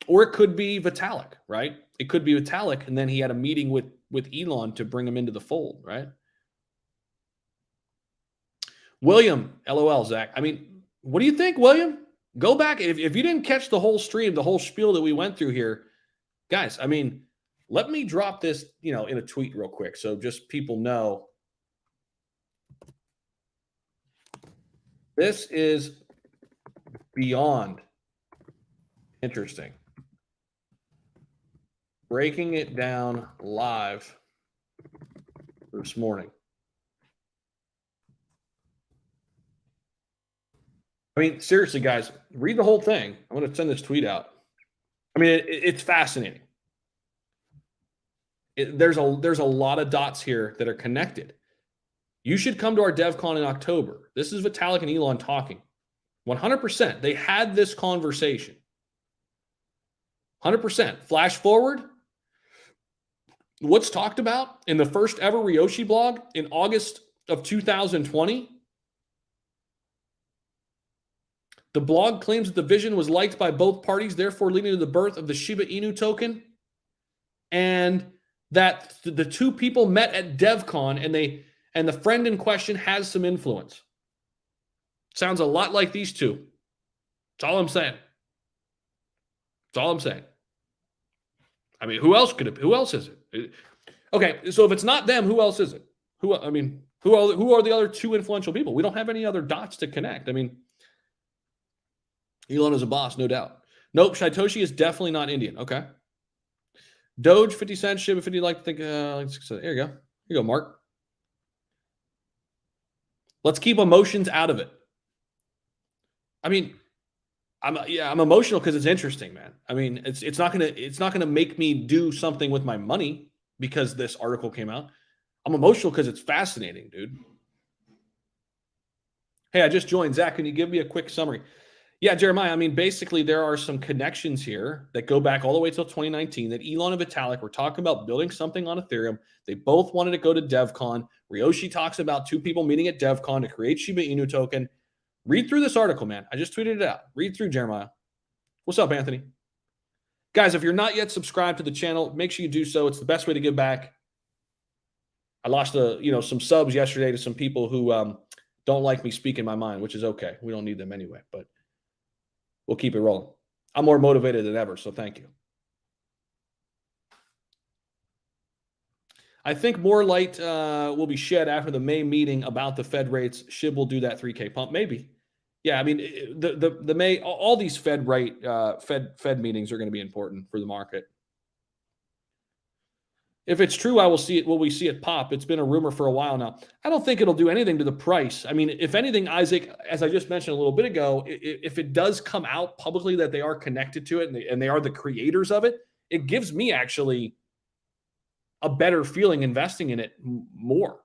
Or it could be Vitalik, right? It could be Vitalik, and then he had a meeting with Elon to bring him into the fold, right? William, LOL, Zach. I mean, what do you think, William? Go back. If you didn't catch the whole stream, the whole spiel that we went through here, guys, I mean, let me drop this, in a tweet real quick so just people know. This is beyond interesting. Breaking it down live this morning. I mean, seriously, guys, read the whole thing. I'm going to send this tweet out. I mean, it's fascinating. There's a lot of dots here that are connected. You should come to our Devcon in October. This is Vitalik and Elon talking. 100%. They had this conversation. 100%. Flash forward. What's talked about in the first ever Ryoshi blog in August of 2020? The blog claims that the vision was liked by both parties, therefore leading to the birth of the Shiba Inu token, and that the two people met at Devcon, and the friend in question has some influence. Sounds a lot like these two. That's all I'm saying. I mean, who else is it? Okay, so if it's not them, who else is it? Who are the other two influential people? We don't have any other dots to connect. I mean, Elon is a boss, no doubt. Nope, Shytoshi is definitely not Indian. Okay. Doge, 50 cents, Shiba 50, there you go. Here you go, Mark. Let's keep emotions out of it. I mean, I'm emotional because it's interesting, man. I mean, it's not gonna make me do something with my money because this article came out. I'm emotional because it's fascinating, dude. Hey, I just joined. Zach, can you give me a quick summary? Yeah, Jeremiah, I mean, basically there are some connections here that go back all the way till 2019 that Elon and Vitalik were talking about building something on Ethereum. They both wanted to go to Devcon. Ryoshi talks about two people meeting at Devcon to create Shiba Inu token. Read through this article, man. I just tweeted it out. Read through, Jeremiah. What's up, Anthony? Guys, if you're not yet subscribed to the channel, make sure you do so. It's the best way to give back. I lost some subs yesterday to some people who don't like me speaking my mind, which is okay. We don't need them anyway, but we'll keep it rolling. I'm more motivated than ever, so thank you. I think more light will be shed after the May meeting about the Fed rates. SHIB will do that 3K pump, maybe. Yeah, I mean, the May, all these Fed meetings are going to be important for the market. If it's true, I will see it. Will we see it pop? It's been a rumor for a while now. I don't think it'll do anything to the price. I mean, if anything, Isaac, as I just mentioned a little bit ago, if it does come out publicly that they are connected to it and they are the creators of it, it gives me actually a better feeling investing in it more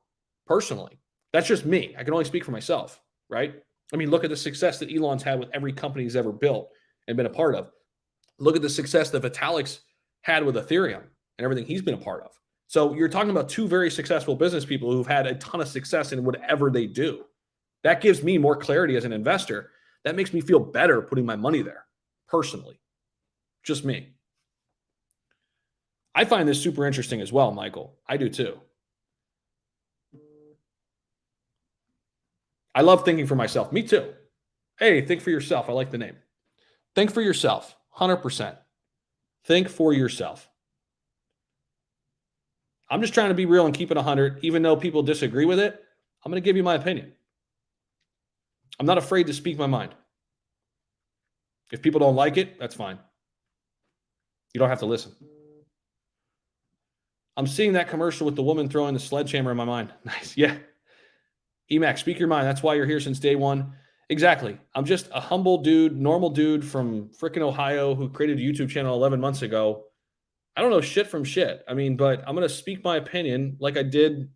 personally. That's just me. I can only speak for myself, right? I mean, look at the success that Elon's had with every company he's ever built and been a part of. Look at the success that Vitalik's had with Ethereum and everything he's been a part of. So you're talking about two very successful business people who've had a ton of success in whatever they do. That gives me more clarity as an investor. That makes me feel better putting my money there, personally. Just me. I find this super interesting as well, Michael. I do too. I love thinking for myself. Me too. Hey, think for yourself. I like the name. Think for yourself. 100%. Think for yourself. I'm just trying to be real and keep it 100. Even though people disagree with it, I'm going to give you my opinion. I'm not afraid to speak my mind. If people don't like it, that's fine. You don't have to listen. I'm seeing that commercial with the woman throwing the sledgehammer in my mind. Nice. Yeah. Emac, speak your mind. That's why you're here since day one. Exactly. I'm just a humble dude, normal dude from frickin' Ohio who created a YouTube channel 11 months ago I don't know shit from shit. I mean, but I'm going to speak my opinion like I did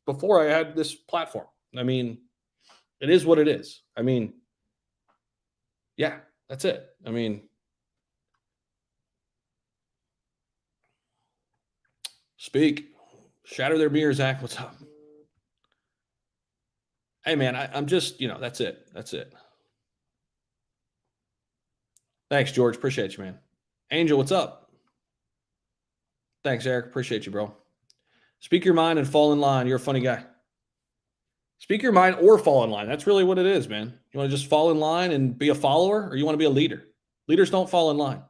before I had this platform. I mean, it is what it is. I mean, yeah, that's it. I mean, speak. Shatter their mirrors, Zach. What's up? Hey, man, I'm just, that's it. That's it. Thanks, George. Appreciate you, man. Angel, what's up? Thanks, Eric. Appreciate you, bro. Speak your mind and fall in line. You're a funny guy. Speak your mind or fall in line. That's really what it is, man. You want to just fall in line and be a follower, or you want to be a leader? Leaders don't fall in line.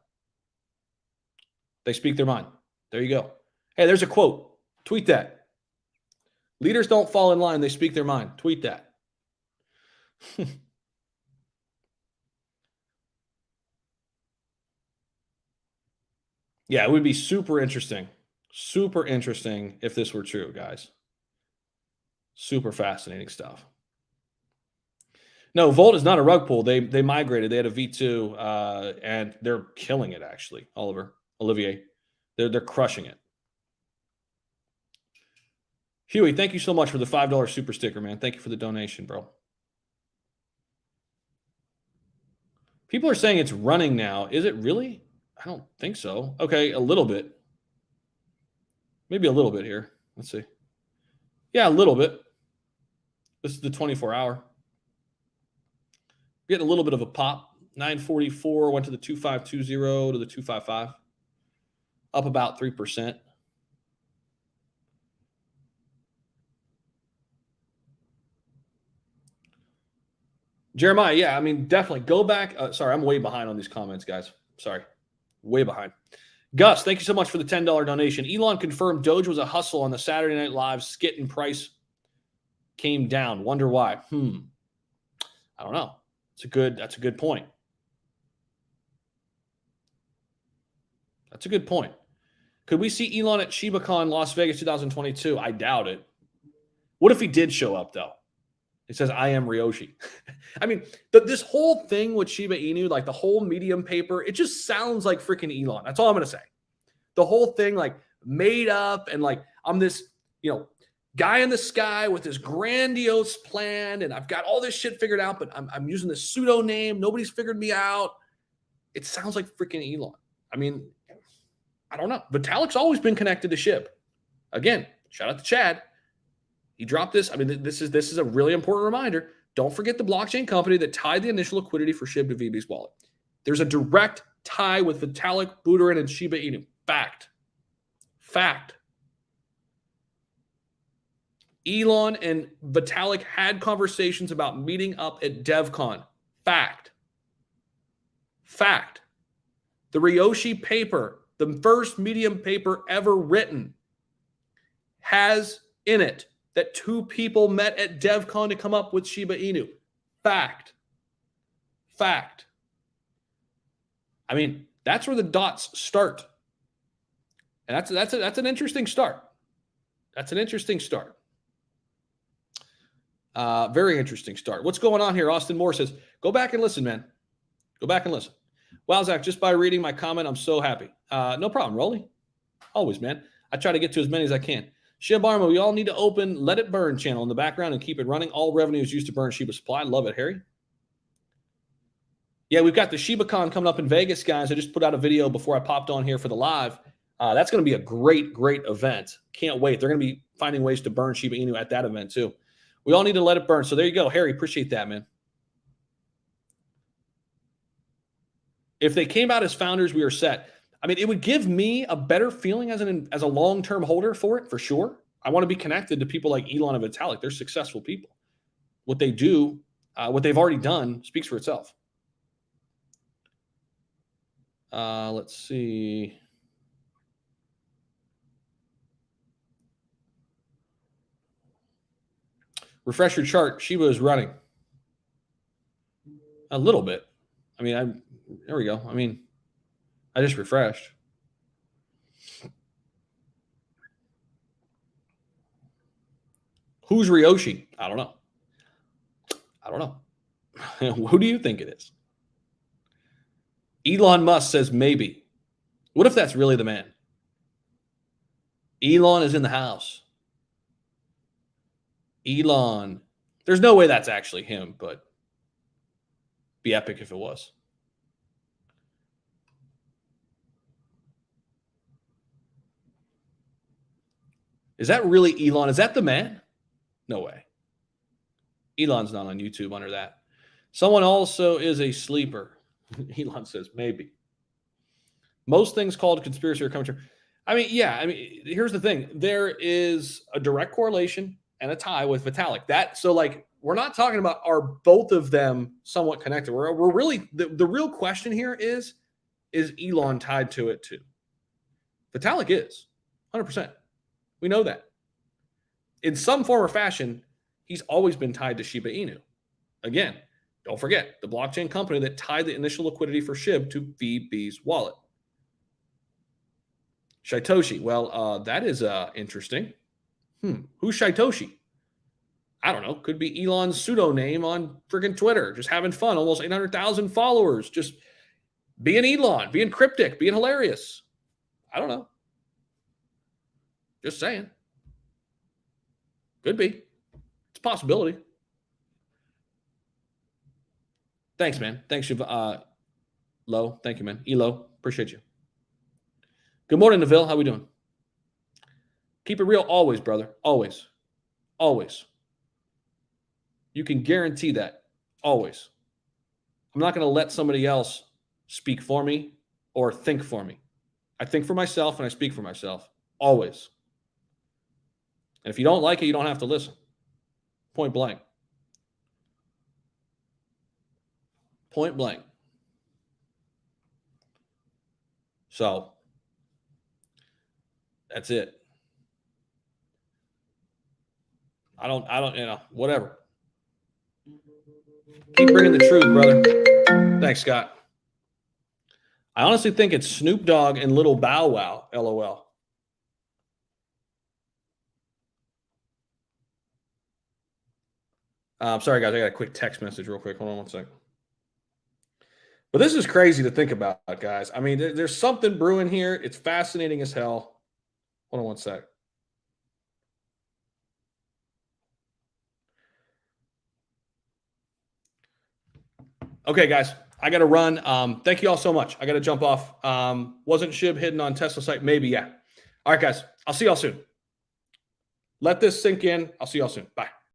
They speak their mind. There you go. Hey, there's a quote. Tweet that. Leaders don't fall in line. They speak their mind. Tweet that. Yeah, it would be super interesting if this were true, guys. Super fascinating stuff. No, Volt is not a rug pull. They migrated. They had a V2, and they're killing it, actually, Olivier. They're crushing it. Huey, thank you so much for the $5 super sticker, man. Thank you for the donation, bro. People are saying it's running now. Is it really? I don't think so. Okay, a little bit. Maybe a little bit here. Let's see. Yeah, a little bit. This is the 24-hour. Getting a little bit of a pop. 944 went to the 2520 to the 255. Up about 3%. Jeremiah, yeah, I mean, definitely go back. Sorry, I'm way behind on these comments, guys. Sorry, way behind. Gus, thank you so much for the $10 donation. Elon confirmed Doge was a hustle on the Saturday Night Live skit and price came down. Wonder why? I don't know. That's a good point. That's a good point. Could we see Elon at ShibaCon Las Vegas 2022? I doubt it. What if he did show up, though? It says, I am Ryoshi. I mean, this whole thing with Shiba Inu, like the whole Medium paper, it just sounds like freaking Elon. That's all I'm going to say. The whole thing, like, made up, and like, I'm this, guy in the sky with this grandiose plan, and I've got all this shit figured out, but I'm using this pseudo name. Nobody's figured me out. It sounds like freaking Elon. I mean, I don't know. Vitalik's always been connected to SHIB. Again, shout out to Chad. He dropped this. I mean, this is a really important reminder. Don't forget the blockchain company that tied the initial liquidity for SHIB to VB's wallet. There's a direct tie with Vitalik Buterin and Shiba Inu. Fact. Elon and Vitalik had conversations about meeting up at Devcon. Fact. The Ryoshi paper, the first Medium paper ever written, has in it that two people met at Devcon to come up with Shiba Inu. Fact. I mean, that's where the dots start. And that's an interesting start. Very interesting start. What's going on here? Austin Moore says, go back and listen, man. Go back and listen. Wow, Zach, just by reading my comment, I'm so happy. No problem, Rolly. Always, man. I try to get to as many as I can. Shiba Arma, we all need to open Let It Burn channel in the background and keep it running. All revenue is used to burn Shiba supply. Love it, Harry. Yeah, we've got the ShibaCon coming up in Vegas, guys. I just put out a video before I popped on here for the live. That's going to be a great event. Can't wait. They're going to be finding ways to burn Shiba Inu at that event, too. We all need to let it burn. So there you go, Harry. Appreciate that, man. If they came out as founders, we are set. I mean, it would give me a better feeling as a long-term holder for it, for sure. I want to be connected to people like Elon and Vitalik. They're successful people. What they do, what they've already done, speaks for itself. Let's see. Refresh your chart. Shiba is running. A little bit. I mean, there we go. I mean, I just refreshed. Who's Ryoshi? I don't know. Who do you think it is? Elon Musk says maybe. What if that's really the man? Elon is in the house. Elon. There's no way that's actually him, but be epic if it was. Is that really Elon? Is that the man? No way. Elon's not on YouTube under that. Someone also is a sleeper. Elon says maybe. Most things called conspiracy are coming true. I mean, yeah. I mean, here's the thing. There is a direct correlation and a tie with Vitalik. So like, we're not talking about are both of them somewhat connected. We're really the real question here is Elon tied to it too? Vitalik is 100%. We know that. In some form or fashion, he's always been tied to Shiba Inu. Again, don't forget the blockchain company that tied the initial liquidity for SHIB to VB's wallet. Shitoshi. Well, that is interesting. Who's Shitoshi? I don't know. Could be Elon's pseudo name on freaking Twitter. Just having fun. Almost 800,000 followers. Just being Elon, being cryptic, being hilarious. I don't know. Just saying. Could be. It's a possibility. Thanks, man. Thanks, Lo. Thank you, man. Elo. Appreciate you. Good morning, Neville. How we doing? Keep it real always, brother. Always. Always. You can guarantee that. Always. I'm not going to let somebody else speak for me or think for me. I think for myself and I speak for myself. Always. And if you don't like it, you don't have to listen. Point blank. Point blank. So that's it. I don't, whatever. Keep bringing the truth, brother. Thanks, Scott. I honestly think it's Snoop Dogg and Little Bow Wow, LOL. Sorry, guys. I got a quick text message real quick. Hold on one second. But this is crazy to think about, guys. I mean, there's something brewing here. It's fascinating as hell. Hold on one sec. Okay, guys. I got to run. Thank you all so much. I got to jump off. Wasn't SHIB hidden on Tesla site? Maybe, yeah. All right, guys. I'll see y'all soon. Let this sink in. I'll see y'all soon. Bye.